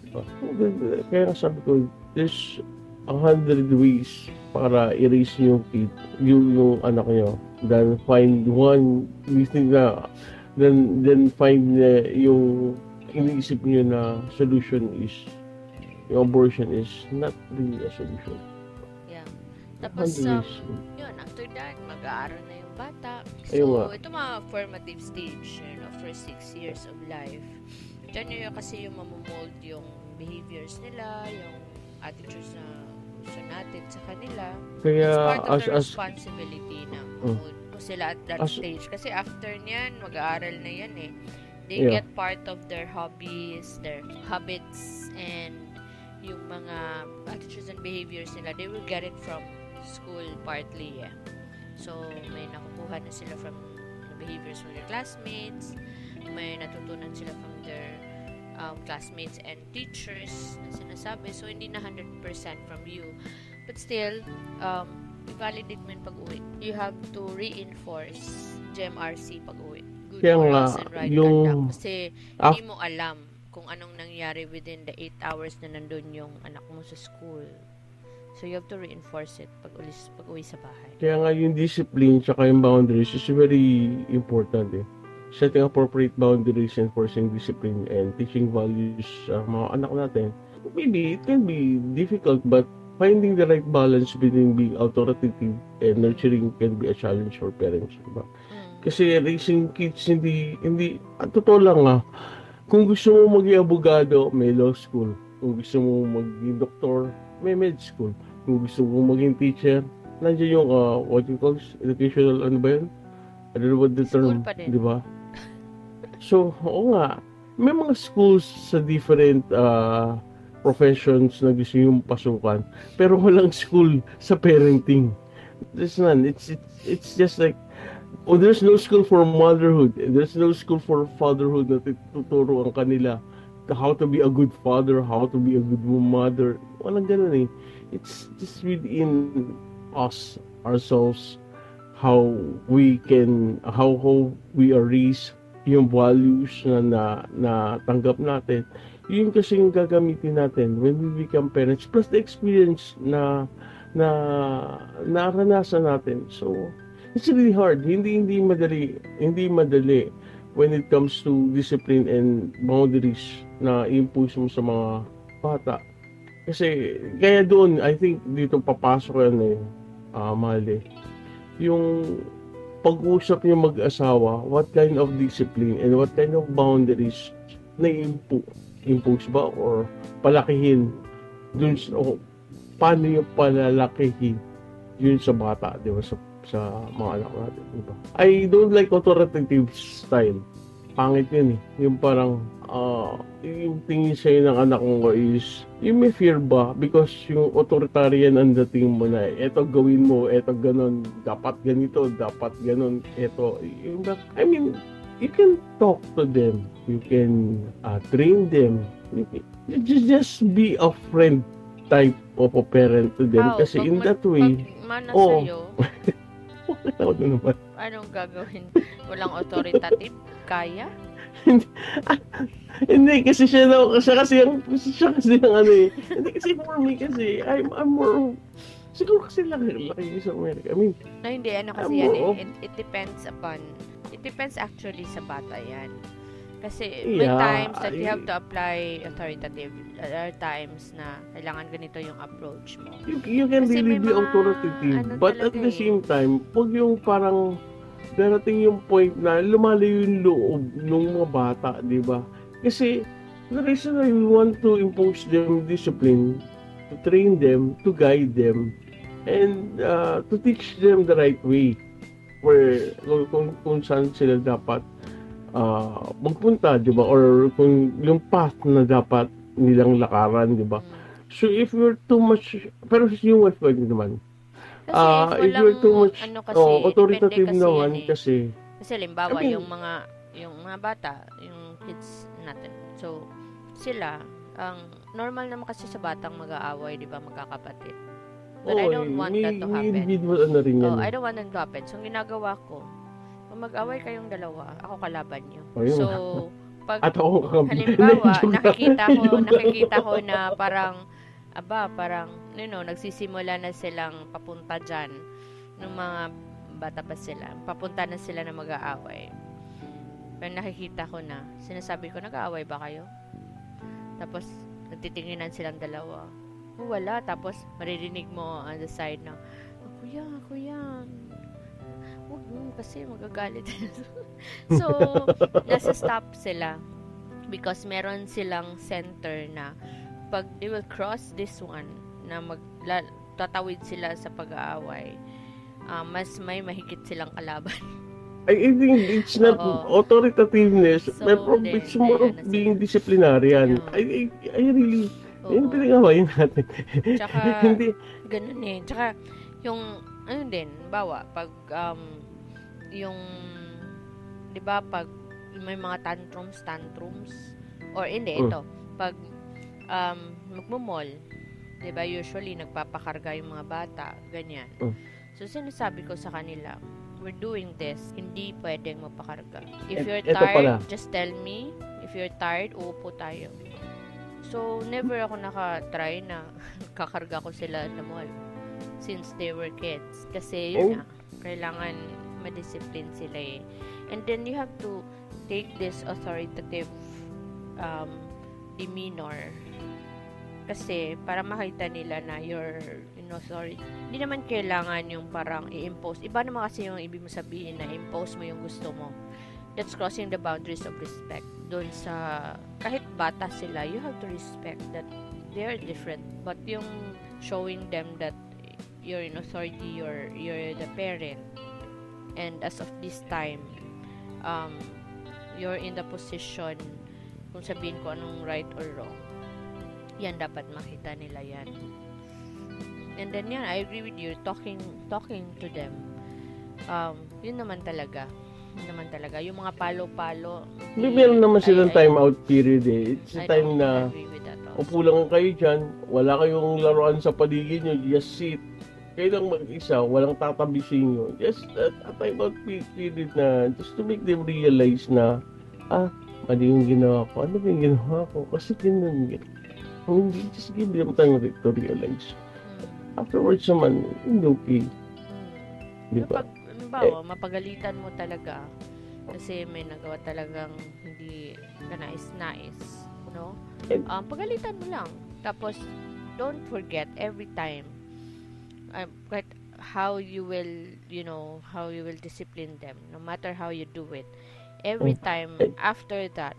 Kaya nga sabi ko, there's 100 ways para i-raise yung kid, yung anak nyo. Then find one, we think na, then find yung iniisip niyo na solution is yung abortion is not really a solution. Yeah. Tapos, yun, after that, mag-aaral na yung bata. Ayun, ito mga formative stage, first 6 years of life. Diyan yun kasi yung mamumold yung behaviors nila, yung attitudes na gusto natin sa kanila. Kaya, it's part of the responsibility na mamumold mo sila at that stage. Kasi after niyan, mag-aaral na yan eh. They get part of their hobbies, their habits, and yung mga attitudes and behaviors nila, they will get it from school partly, yeah. So, may nakukuha na sila from the behaviors from their classmates, may natutunan sila from their classmates and teachers na sinasabi. So, hindi na 100% from you. But still, i-validate mo yung pag-uwi. You have to reinforce GMRC pag-uwi. Kaya nga, yung... Kasi hindi mo alam kung anong nangyari within the 8 hours na nandun yung anak mo sa school. So, you have to reinforce it pag-uwi sa bahay. Kaya nga, yung discipline tsaka yung boundaries is very important eh. Setting appropriate boundaries, enforcing discipline, and teaching values sa mga anak natin. maybe it can be difficult, but finding the right balance between being authoritative and nurturing can be a challenge for parents, diba? Kasi raising kids, ang totoo lang kung gusto mo maging abogado, may law school. Kung gusto mo maging doktor, may med school. Kung gusto mo maging teacher, nandiyan yung, what you call, educational, ano ba yun? I don't know what the term, di ba? So, oo nga, may mga schools sa different professions na gusto yung pasukan, pero walang school sa parenting. There's none. It's just like, there's no school for motherhood. There's no school for fatherhood na tuturo ang kanila how to be a good father, how to be a good mother. Walang ganun eh. It's just within us, ourselves, how we are raised, yung values na tanggap natin. Yun kasi yung gagamitin natin when we become parents, plus the experience na naranasan natin. So, it's really hard. Hindi madali when it comes to discipline and boundaries na impose mo sa mga bata. Kasi, kaya doon, I think, dito papasok yan Mali. Yung pag-usap niyo mag-asawa, what kind of discipline and what kind of boundaries na impose ba or palakihin dun o paano yung palalakihin yun sa bata, di ba? Sa mga anak natin, di ba? I don't like authoritative style. Pangit yun eh. Yung parang, yung tingin sa'yo ng anak mo is, you may fear ba? Because yung authoritarian ang dating mo na, eto gawin mo, eto ganon, dapat ganito, dapat ganon, eto. I mean, you can talk to them. You can train them. You just be a friend type of a parent to them. Kasi in that way, sa'yo, ako naman. Anong gagawin? Walang authoritative? Kaya? Hindi kasi siya kasi ang ano eh. Hindi kasi for me kasi I'm more siguro kasi laki sa Amerika. I mean, no, hindi kasi yan eh. It depends actually sa bata yan. Kasi may times that you have to apply authoritative. There are times na kailangan ganito yung approach mo. You can kasi really be authoritative. But at the same time, pag yung parang darating yung point na lumalayo yung loob ng mga bata, di ba? Kasi the reason why we want to impose them discipline, to train them, to guide them, and to teach them the right way where kung saan sila dapat magpunta, di ba? Or kung yung path na dapat nilang lakaran, di ba? So if you're too much, pero yung wife ko naman, if you're too much authoritative naman kasi limbawa yung mga bata, yung kids natin. So sila normal naman kasi sa batang mag-aaway, di ba, magkakapatid. But I don't want that to happen. I don't want that to happen. So ginagawa ko, kung mag-away kayong dalawa, ako kalaban nyo. So, pag halimbawa, nakikita ko na parang, nagsisimula na silang papunta dyan, ng mga bata pa sila, papunta na sila na mag-aaway. Pero nakikita ko na, sinasabi ko, nag-aaway ba kayo? Tapos, nagtitinginan silang dalawa. Wala. Tapos, maririnig mo on the side na, kuya, huwag mo kasi magagalit. So, nasa-stop sila because meron silang center na pag they will cross this one na tatawid sila sa pag-aaway, mas may mahigit silang kalaban. I think it's not authoritativeness, but it's more of being disciplinarian. I really, yun pinag-awayin natin. Tsaka, ganun eh. Tsaka, yung, bawa, pag, yung, di ba, pag may mga tantrums, or hindi, ito, pag, magmumol, di ba, usually, nagpapakarga yung mga bata, ganyan. So, sinasabi ko sa kanila, we're doing this, hindi pwedeng mapakarga. If you're tired, just tell me. If you're tired, uupo tayo. So, never ako nakatry na kakarga ko sila na mall since they were kids. Kasi, yun na, kailangan ma-discipline sila eh. And then, you have to take this authoritative demeanor Kasi, para makita nila na you're, sorry. Hindi naman kailangan yung parang i-impose. Iba naman kasi yung ibig mo sabihin na impose mo yung gusto mo. That's crossing the boundaries of respect. Doon sa, kahit bata sila, you have to respect that they are different. But yung showing them that you're in authority, you're the parent. And as of this time, you're in the position kung sabihin ko anong right or wrong. Yan, dapat makita nila yan. And then yan, I agree with you, talking to them. Yun naman talaga. Yung mga palo-palo. Meron naman silang time out period eh. It's a time na upo lang kayo dyan, wala kayong laruan sa paligid nyo, just sit. Kayo lang mag-isa, walang tatabising nyo. Just a time out period na just to make them realize na, mali yung ginawa ko. Ano ba yung ginawa ko? Kasi hindi, just give them time to realize. Afterwards naman, hindi okay. Di ba? Mapagalitan mo talaga kasi may nagawa talagang hindi ka nais, no? Pagalitan mo lang. Tapos, don't forget every time how you will discipline them, no matter how you do it. Every time after that,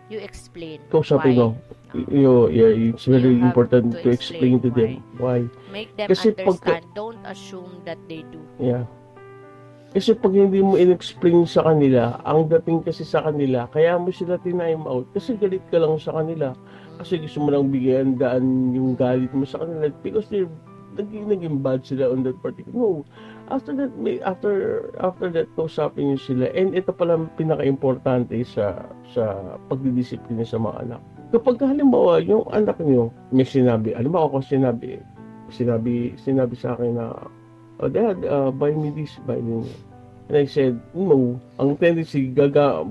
you explain why. It's very important to explain to them why. Make them understand. Don't assume that they do. Yeah. Kasi pag hindi mo in-explain sa kanila, ang dating kasi sa kanila, kaya mo sila time out kasi galit ka lang sa kanila. Kasi gusto mo lang bigyan daan yung galit mo sa kanila because they're naging bad sila on that particular. No. After that, kausapin nyo sila. And ito pala pinaka-importante sa pagdidisiplina sa mga anak. Kapag halimbawa, yung anak nyo, may sinabi, halimbawa ako sinabi sa akin na, oh, Dad, buy me this, buy me. And I said, no. Ang tendency,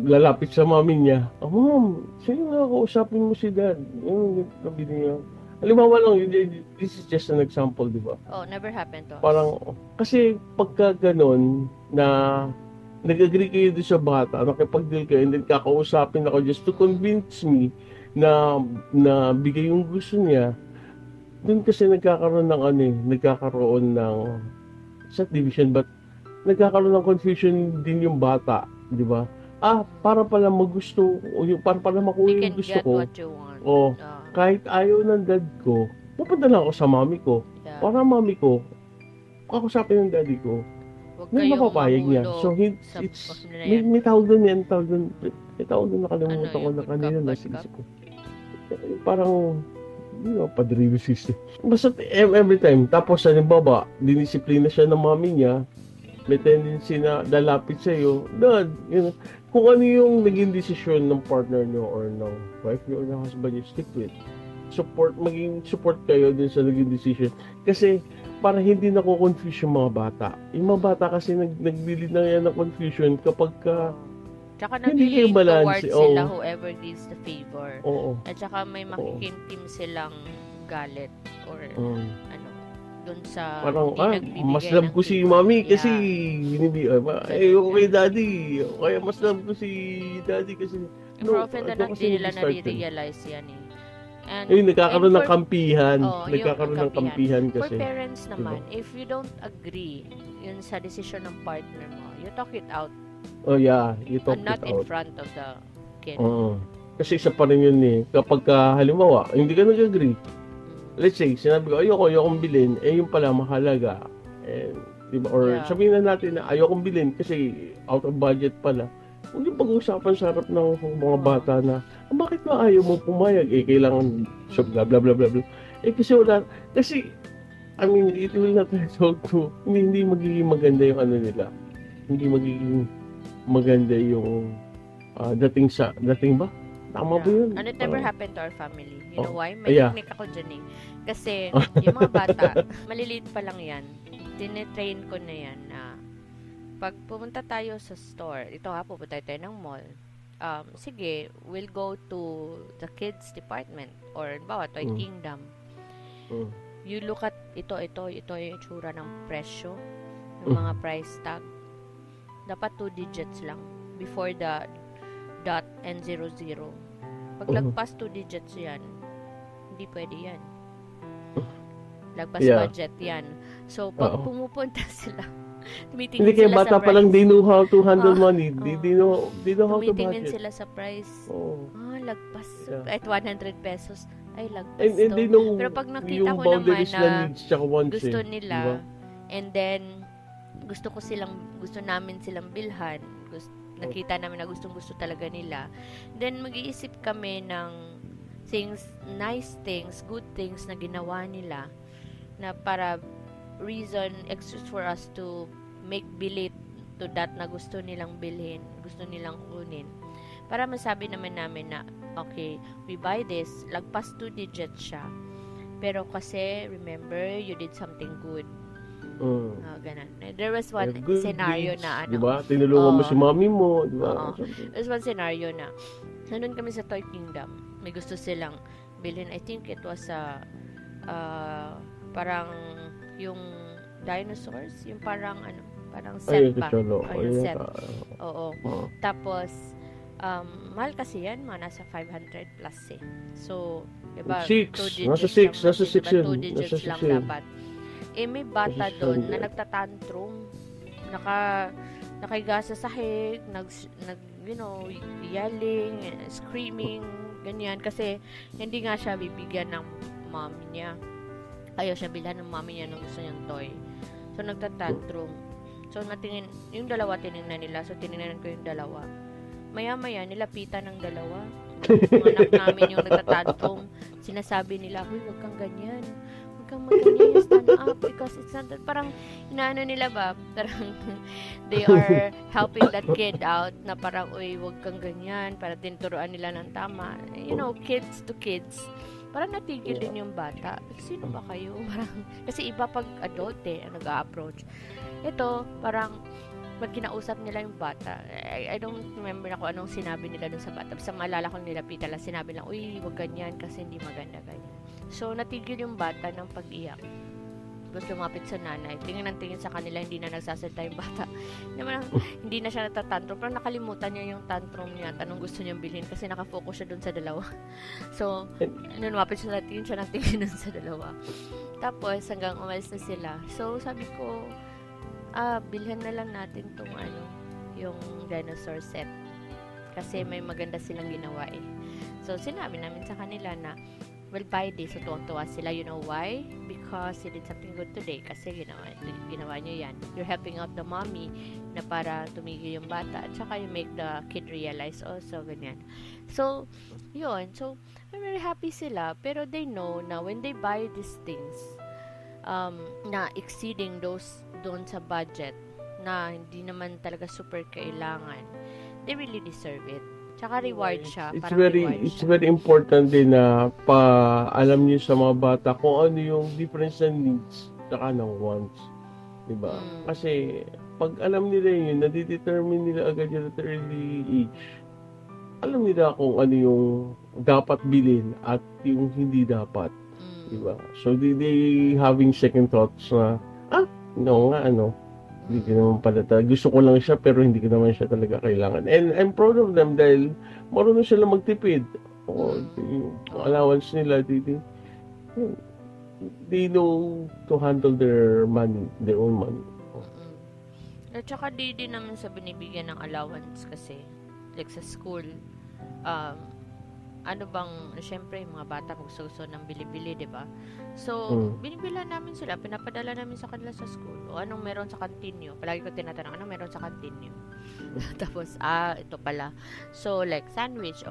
lalapit sa mami niya. Mom, sige nga, kausapin mo si Dad. Yung nabili niya. Halimbawa lang, this is just an example, di ba? Oh, never happened to us. Parang, kasi pagka ganon, na nag-agree kayo doon sa bata, nakipag-deal kayo, and then kakausapin ako just to convince me na bigay yung gusto niya, doon kasi nagkakaroon ng subdivision, but nagkakaroon ng confusion din yung bata, di ba? Para pala magusto, para pala makuha yung gusto ko. What you want. Kahit ayaw ng dad ko, pupunta lang ako sa mami ko. Yeah. Para mami ko, kakusapin ng daddy ko, may mapapayag niya. So, may tawag doon yan, may tawag doon nakalimutan ko na kanina nasa isip ko. Parang, padrigo system. Basta every time, tapos halimbawa, dinisiplina siya ng mami niya, may tendency na lalapit sa iyo, Dad, kung ano yung naging desisyon ng partner niyo or ng wife niyo or ng husband niyo, stick to it. Maging support kayo din sa naging decision. Kasi, para hindi nako-confuse yung mga bata. Yung mga bata kasi nag-lead na yan ng confusion kapag tsaka nag-lean towards sila whoever gives the favor. At tsaka may makikimtim silang galit or dun sa parang, mas love ko si mami kasi hindi, okay daddy, kaya mas love ko si daddy kasi more often than not, di nila nare-realize yan eh. Nagkakaroon ng kampihan. Nagkakaroon ng kampihan kasi. For parents naman, if you don't agree yun sa decision ng partner mo, you talk it out. You talk it out. Not in front of the kid. Kasi isa pa rin yun eh. Kapag halimbawa, hindi ka nag-agree, let's say, sinabi ko, ayokong bilhin, yung pala mahalaga. Diba? Or sabihin na natin na ayokong bilhin kasi out of budget pala. Huwag yung pag-uusapan sa harap ng mga bata na, bakit ba ayaw mo pumayag? Kailangan, blah, blah, blah, blah, blah. Kasi, it will not result to, hindi magiging maganda yung nila. Hindi magiging maganda yung dating ba? Tama ba yun? And it never happened to our family. You know why? May technique ako dyan eh. Kasi, yung mga bata, maliliit pa lang yan. Tinetrain ko na yan na pag pumunta tayo sa store, pupunta tayo ng mall. Sige, we'll go to the kids department or Toy Kingdom. You look at ito yung itsura ng presyo, ng mga price tag. Dapat 2 digits lang before the ... and 00. Pag lagpas 2 digits yan, hindi pwede yan. Lagpas Yeah. budget yan. So, pag Oo. pumupunta sila, Hindi tumitingin kayo sila bata sa pa lang, price. they know how to handle Oo. money. They know how to Tumitingin budget. sila sa price. Oo. Lagpas. Yeah. Kahit 100 pesos. Ay, lagpas And to. they know Pero pag nakita yung ko naman boundaries na needs tsaka wants gusto eh. nila, Diba? and then, gusto namin silang bilhan, nakita namin na gustong-gusto talaga nila, then mag-iisip kami ng nice things, good things na ginawa nila, na para excuse for us to make believe to that na gusto nilang bilhin, gusto nilang kunin. Para masabi naman namin na, okay, we buy this, lagpas 2 digits siya. Pero kasi, remember, you did something good. Ganun. There was one scenario deeds, na, diba? Tinulungan mo si mami mo, diba? There was one scenario na, nandun kami sa Toy Kingdom. May gusto silang bilhin. I think it was parang yung dinosaurs, yung parang set ba? Yung set. Oo. Tapos, mahal kasi yan, mga nasa 500 plus eh. So, diba? 6. Nasa 6 yun. 2 digits lang dapat. May bata doon na nagtatantrum. Nakahiga sa sahig, yelling, screaming, ganyan. Kasi, hindi nga siya bibigyan ng mommy niya. Ayaw siya bilhan ng mommy niya nung gusto niyang toy. So, nagtatantrum. So, yung dalawa tinignan nila. So, tinignan ko yung dalawa. Maya-maya, nilapitan ng dalawa. Yung anak namin yung nagtatantrum. Sinasabi nila, huy, wag kang ganyan. Wag kang magganyan, stand up because it's not that. Parang, inaano nila ba? Parang, they are helping that kid out na parang, uy, wag kang ganyan. Para tinuturuan nila ng tama. You know, kids to kids. Parang natigil din yung bata. Sino ba kayo? Parang, kasi iba pag adult nag-a-approach. Ito, parang, pag kinausap nila yung bata, I don't remember na kung anong sinabi nila dun sa bata. Basta maalala ko nilapita lang, sinabi lang, uy, wag ganyan kasi hindi maganda ganyan. So, natigil yung bata ng pag-iyak. Tapos lumapit sa nanay. Tingin ng tingin sa kanila, hindi na nagsasalita yung bata. Hindi na siya natatantrum. Pero nakalimutan niya yung tantrum niya. Anong gusto niyang bilhin kasi nakafocus siya dun sa dalawa. So, lumapit siya ng tingin dun sa dalawa. Tapos, hanggang umalis na sila. So, sabi ko, bilhan na lang natin tong yung dinosaur set. Kasi may maganda silang ginawa eh. So, sinabi namin sa kanila na, we'll buy this. So, tuwang-tuwa sila. You know why? Because you did something good today. Kasi ginawa nyo yan. You're helping out the mommy na para tumigil yung bata. At saka you make the kid realize also, ganyan. So, yun. So, very happy sila. Pero they know na when they buy these things, na exceeding those doon sa budget, na hindi naman talaga super kailangan, they really deserve it. Tsaka reward siya. It's very important din na alam niyo sa mga bata kung ano yung difference ng needs tsaka ng wants. Diba? Kasi pag alam nila yun, nadidetermine nila agad yun at early age. Alam nila kung ano yung dapat bilhin at yung hindi dapat. Diba? So, they having second thoughts na, hindi ko naman pala talaga. Gusto ko lang siya pero hindi ko naman siya talaga kailangan. And I'm proud of them dahil marunong sila magtipid. Yung allowance nila, they know to handle their money, their own money. At saka di din naman sa binibigyan ng allowance kasi, like sa school, syempre, mga bata magsuso ng bili-bili, di ba? So, binibila namin sila, pinapadala namin sa kanila sa school. O anong meron sa kantin nyo? Palagi ko tinatanong, anong meron sa kantin nyo? Tapos, ito pala. So, like, sandwich.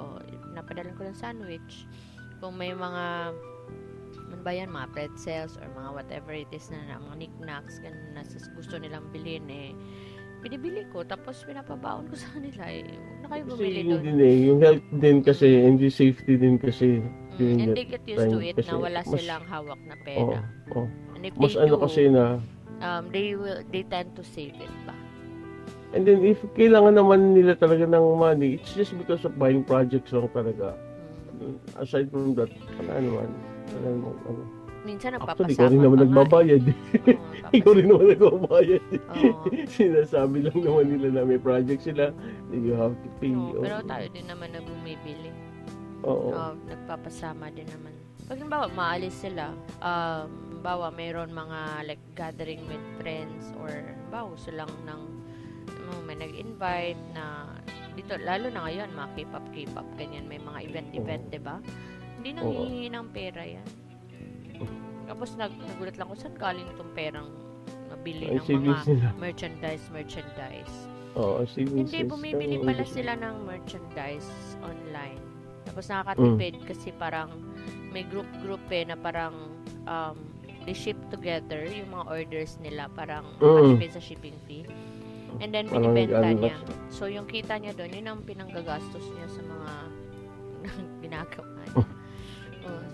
Napadalan ko ng sandwich. Kung may mga, mga pretzels or mga whatever it is na mga knickknacks, ganun na gusto nilang bilhin, binibili ko, tapos pinapabaon ko sa kanila huwag na kayo bumili doon. Yung health din kasi, and the safety din kasi. And they get used to it na wala silang hawak na pera. And if mas they do, kasi na, they tend to save it ba? And then, if kailangan naman nila talaga ng money, it's just because of buying projects lang talaga. Aside from that, minsan actually, ikaw rin naman nagbabayad. Ikaw rin naman nagbabayad. Sinasabi lang naman nila na may project sila, you have to pay. Pero tayo din naman na bumibili. Nagpapasama din naman. Pag halimbawa, maalis sila, halimbawa, mayroon mga like gathering with friends or halimbawa, gusto lang ng may nag-invite na dito, lalo na ngayon, mga K-pop, ganyan, may mga event, diba? Hindi nang hihingi ng pera yan. Tapos nagulat lang ko, saan galing itong perang nabili ng mga merchandise. Hindi, bumibili pala sila ng merchandise online. Tapos nakakatipid kasi parang may group na parang they ship together yung mga orders nila, parang matipid sa shipping fee. And then binibenta niya. So yung kita niya doon, yun ang pinanggagastos niya sa mga ginagawa niya.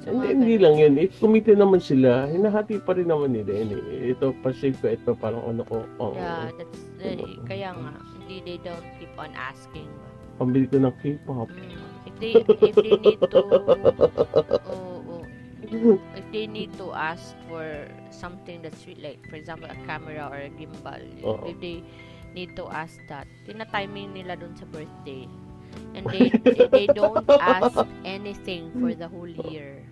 So, hindi lang yun. Kumita naman sila, hinahati pa rin naman nila yun. Ito, pa-save ko, ito parang ano ko. Yeah, that's kaya nga, they don't keep on asking. Pambili ko ng K-pop. If they need to if they need to ask for something that's like, for example, a camera or a gimbal, if they need to ask that, tina-timing nila dun sa birthday. And they don't ask anything for the whole year.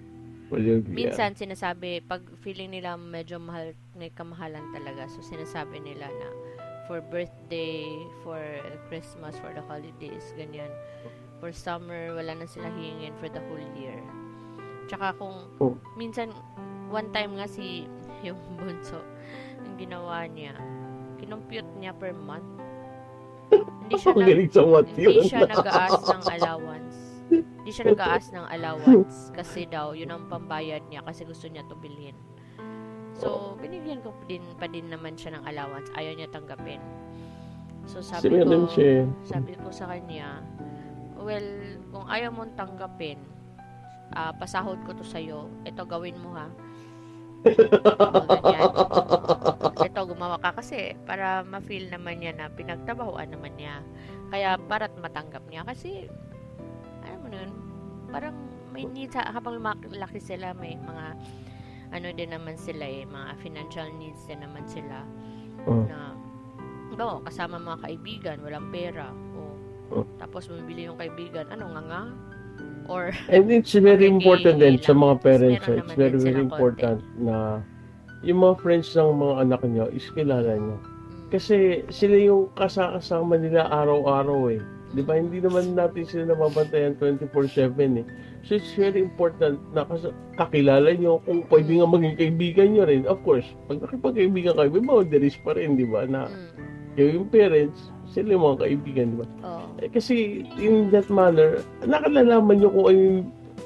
Minsan sinasabi, pag feeling nila medyo mahal, may kamahalan talaga, so sinasabi nila na for birthday, for Christmas, for the holidays, ganyan. For summer, wala na sila hingin for the whole year. Tsaka kung minsan, one time nga yung bunso, ang ginawa niya, kinumpute niya per month. Hindi siya nag-a-ask ng allowance. Hindi siya nag-a-ask ng allowance kasi daw yun ang pambayad niya kasi gusto niya to bilhin. So, binigyan ko pa din naman siya ng allowance. Ayaw niya tanggapin. So, sabi ko sa kanya, well, kung ayaw mong tanggapin, pasahod ko to sa'yo. Ito, gawin mo ha. Ganyan. Ito, gumawa ka kasi para ma-feel naman niya na pinagtrabahoan naman niya. Kaya para't matanggap niya kasi alam mo nun, parang may needs habang laki sila, may mga ano din naman sila mga financial needs din naman sila na kasama mga kaibigan, walang pera tapos bumibili yung kaibigan, nga or and it's very important din sa mga parents. It's very important na yung mga friends ng mga anak niyo is kilala niyo. Kasi sila yung kasama nila araw-araw eh. 'Di ba? Hindi naman natin sila nababantayan 24/7 eh. So it's very important na kakilala niyo kung pwede nga maging kaibigan niyo rin. Of course, pag nakipagkaibigan kayo, may boundaries pa rin, 'di ba? Na yung parents, sila yung mga kaibigan, di ba? Kasi in that manner, nakalalaman nyo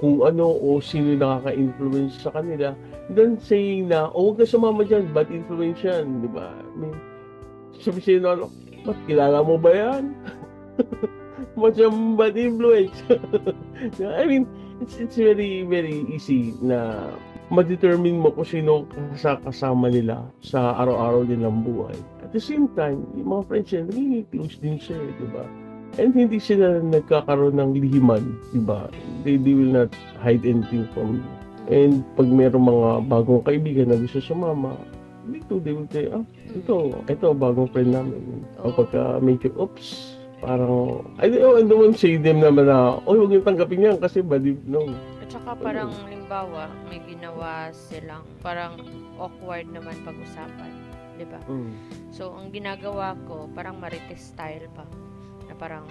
kung ano o sino nakaka-influence sa kanila. Don't saying na, huwag na sumama dyan, bad influence yan, di ba? I mean, sabi na, ba't kilala mo ba yan? Ba't yung bad influence? I mean, it's very, very easy na ma-determine mo kung sino kasama nila sa araw-araw nilang buhay. At the same time, yung mga friends yan, naging close din siya, di ba? And hindi sila nagkakaroon ng lihiman, di ba? They will not hide anything from you. And pag mayroong mga bagong kaibigan na gusto sumama, they will say, ito, bagong friend namin. O pagka medyo, parang, I don't want to say them naman na, huwag yung tanggapin yan kasi no. At saka parang, limbawa, may ginawa silang, parang awkward naman pag-usapan. Diba? So, ang ginagawa ko, parang Marites style pa. Na parang,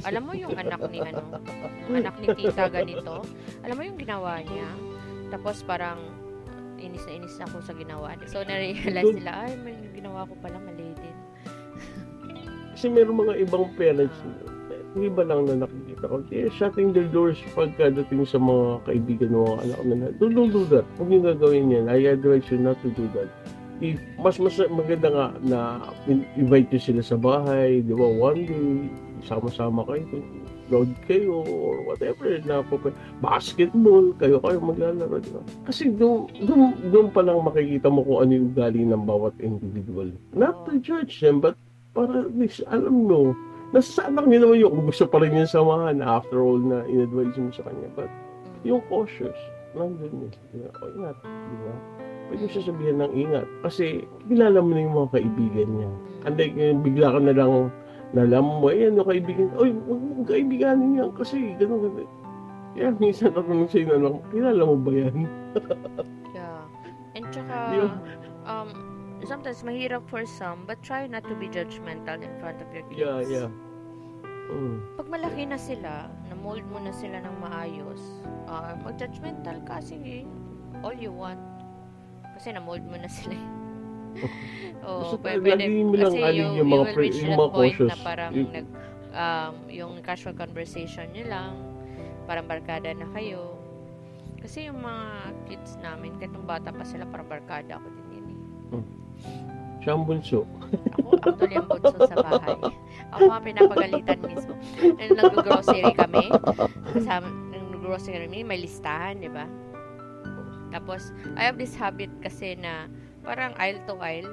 alam mo yung anak ni tita ganito? Alam mo yung ginawa niya? Tapos parang, inis na inis ako sa ginawa niya. So, na-realize nila, may ginawa ko pala mali din. Kasi meron mga ibang parents, iba lang na nakikita ko, they're shutting their doors pagkadating sa mga kaibigan ng mga anak nila. Don't do that. Huwag yung gagawin yan. I advise you not to do that. Mas maganda nga na invite nyo sila sa bahay, di ba, one day, sama-sama kayo, load kayo, or whatever, na basketball, kayo maglalaro, di ba? Kasi doon pa lang makikita mo kung ano yung ugali ng bawat individual. Not to judge them, but para at least, alam mo, nasa anak niya naman yung gusto pa rin yung samahan, after all na in-advise mo sa kanya, but yung cautious, nandun yun, ingat, di ba? Pwede siya sabihin ng ingat. Kasi, kilala mo na yung mga kaibigan niya. Unlike, bigla ka na lang nalaman mo, yung kaibigan, huwag mong kaibiganin yan kasi, gano'n. Kaya minsan tatanong sa'yo na lang, kilala mo ba yan? Yeah. And tsaka, Yung, um, sometimes mahirap for some, but try not to be judgmental in front of your kids. yeah. Pag malaki na sila, na-mold mo na sila ng maayos, mag-judgmental ka, sige, all you want. Kasi na-mold mo na sila. Basta pwede, lagi mo lang kasi aling yung you mga, will reach yung that mga point cautious. na parang yung casual conversation nyo lang, parang barkada na kayo. Kasi yung mga kids namin, kahit nung bata pa sila, parang barkada ako din yun eh. Siya ang bunso. Ako actually ang bunso sa bahay. Ako nga pinapagalitan mismo. Nung nag-grocery kami, kasama, nung grocery kami, may listahan, di ba? Tapos, I have this habit kasi na parang aisle to aisle.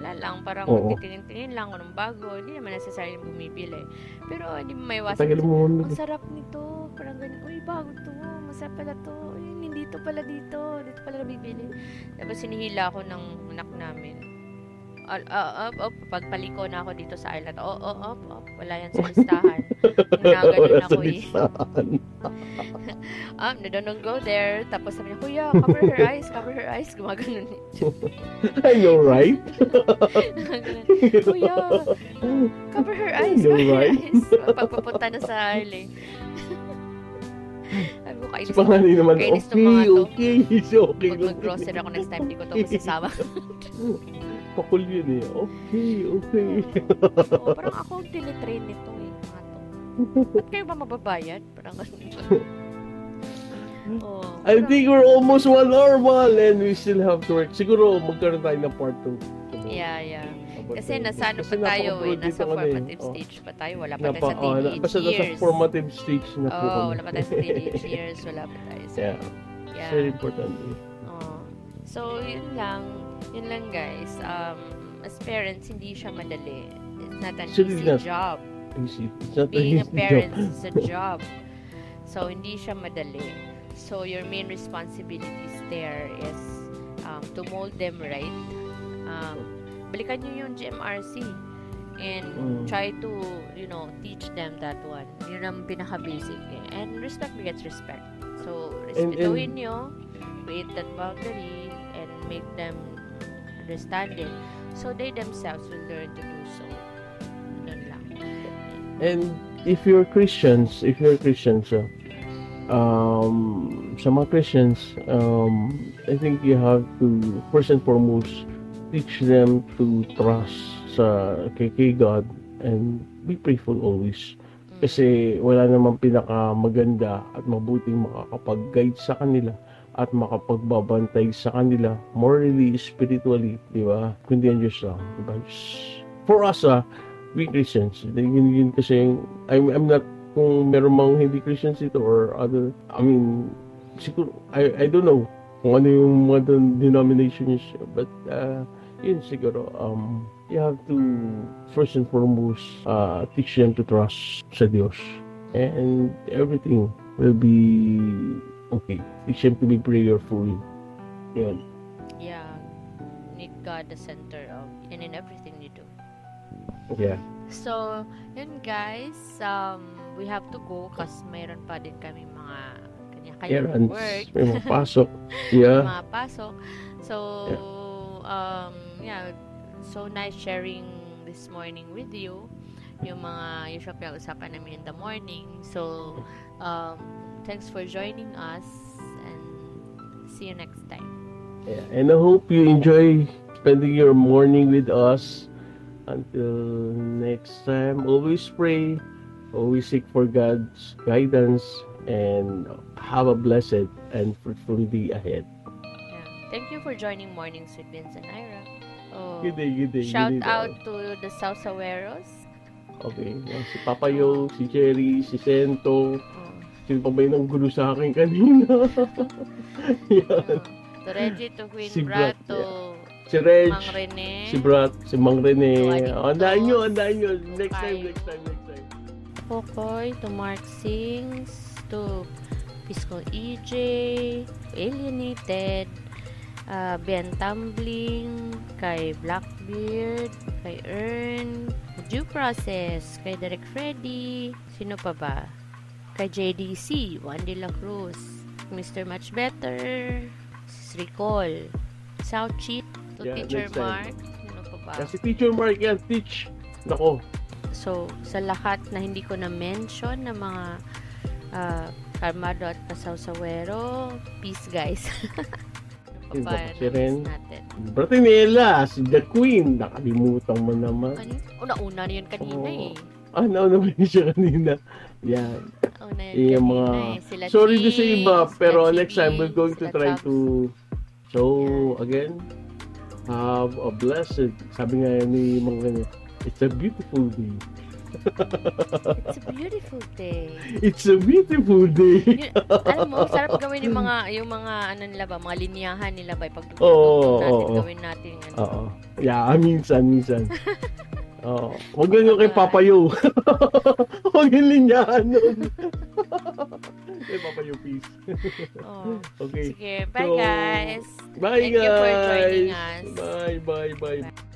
Wala lang, parang magtitingin-tingin lang ako ng bago. Hindi naman necessarily bumibili. Pero hindi mo maiwasan. Ang sarap nito. Parang ganyan, uy, bago to. Masarap pala to. Uy, hindi to pala dito. Dito pala nabibili. Tapos sinihila ako ng anak namin. Pagpaliko na ako dito sa island. Wala yan sa listahan. Nagaganon ako eh. Don't go there. Tapos sabi niya, kuya, cover her eyes. Gumaganon eh. I know, right? Kuya, cover her eyes. Pagpapunta na sa island. Sabi ko, kainis to. Naman, okay. Pag mag-grocery ako next time, di ko to masasama. Pakul yun eh. Okay. Parang ako ang tinitrain nito eh. Mga to. Ba't kayo ba mababayad? Parang I think we're almost 1 hour, Mal, and we still have to work. Siguro magkaroon tayo ng part 2. Yeah. Kasi nasa ano pa tayo eh. Nasa formative stage pa tayo. Wala pa tayo sa teenage basta years. Nasa formative stage na po kami. Wala pa tayo sa teenage years. Wala pa tayo sa... Yeah. Very important. So, yun lang guys. As parents, hindi siya madali. It's not an easy job. Being a parent is a job. So, hindi siya madali. So, your main responsibilities there is to mold them right. Balikan nyo yung GMRC and try to, teach them that one. Yun ang pinaka-basic eh. And respect begets respect. So, respetuhin nyo, create that boundary, and make them understand it. So, they themselves will learn to do so. Yun lang. And if you're Christians, sa mga Christians, I think you have to, first and foremost, teach them to trust kay God and be prayerful always. Kasi wala namang pinakamaganda at mabuting makakapag-guide sa kanila at makapagbabantay sa kanila morally, spiritually, di ba? Kundi ang Diyos lang, di ba? For us, we Christians, yun kasi, I'm not, kung meron mang hindi Christians dito or other, siguro, I don't know kung ano yung mga denominations, but, yun siguro, you have to first and foremost teach them to trust sa Diyos, and everything will be okay. Teach them to be prayerful. Yun. Yeah, need God the center of and in everything you do. Yeah. So yun guys, we have to go kasi mayroon pa din kami mga kanya-kanya work. May mga pasok. Yeah. Mga pasok. So so nice sharing this morning with you yung mga usual pinag-usapan namin in the morning. So thanks for joining us and see you next time. Yeah, and I hope you enjoy spending your morning with us. Until next time, always pray, always seek for God's guidance, and have a blessed and fruitful day ahead. Thank you for joining Mornings with Vince and Ira. Good day. Shout out to the Sausaweros. Okay. Si Papayo, si Cherry, si Sento. Sino pa ba yung gulo sa akin kanina? To Reggie, to Queen Brato. Si Reg, Mang Rene. Si Brat, si Mang Rene. Andahan nyo. Next time. Pokoy, to Mark Sings, to Fiscal EJ, Alienated, Ben Tumbling, kay Blackbeard, kay Earn, Due Process, kay Derek Freddy, sino pa ba? kay JDC, Juan de la Cruz, Mr. Much Better, Sis Ricol, South Cheat, to Yeah, Teacher next time. Mark, ano pa ba? Kasi Teacher Mark yan, teach. Nako. So, sa lahat na hindi ko na-mention na mga Armado at Pasawsawero, peace guys. Ano pa ba Si Ren. natin? Bratinela, si The Queen. Nakalimutan mo naman. Ano? Una-una na yun kanina Oo. eh. Nauna ba yun siya kanina? Yan. Una yun Yung kanina mga... eh. Sila Sorry to Cheese, say iba, sila pero Chibis, next time we're going to sila try Chops. to... So, again, have a blessed... Sabi nga ni mga it's a beautiful day. It's a beautiful day. It's a beautiful day. Alam mo, sarap gawin yung mga ano nila ba, mga linyahan nila ba, pag Oo, natin, oo. gawin natin ano. Oo. Yeah, minsan. Oo. Huwag ganyan kay Papayo. Huwag yung linyahan nun. Kay Papayo, peace. Oh. Okay. Sige, bye So, guys. Bye, Thank guys. you for joining us. Bye. Bye.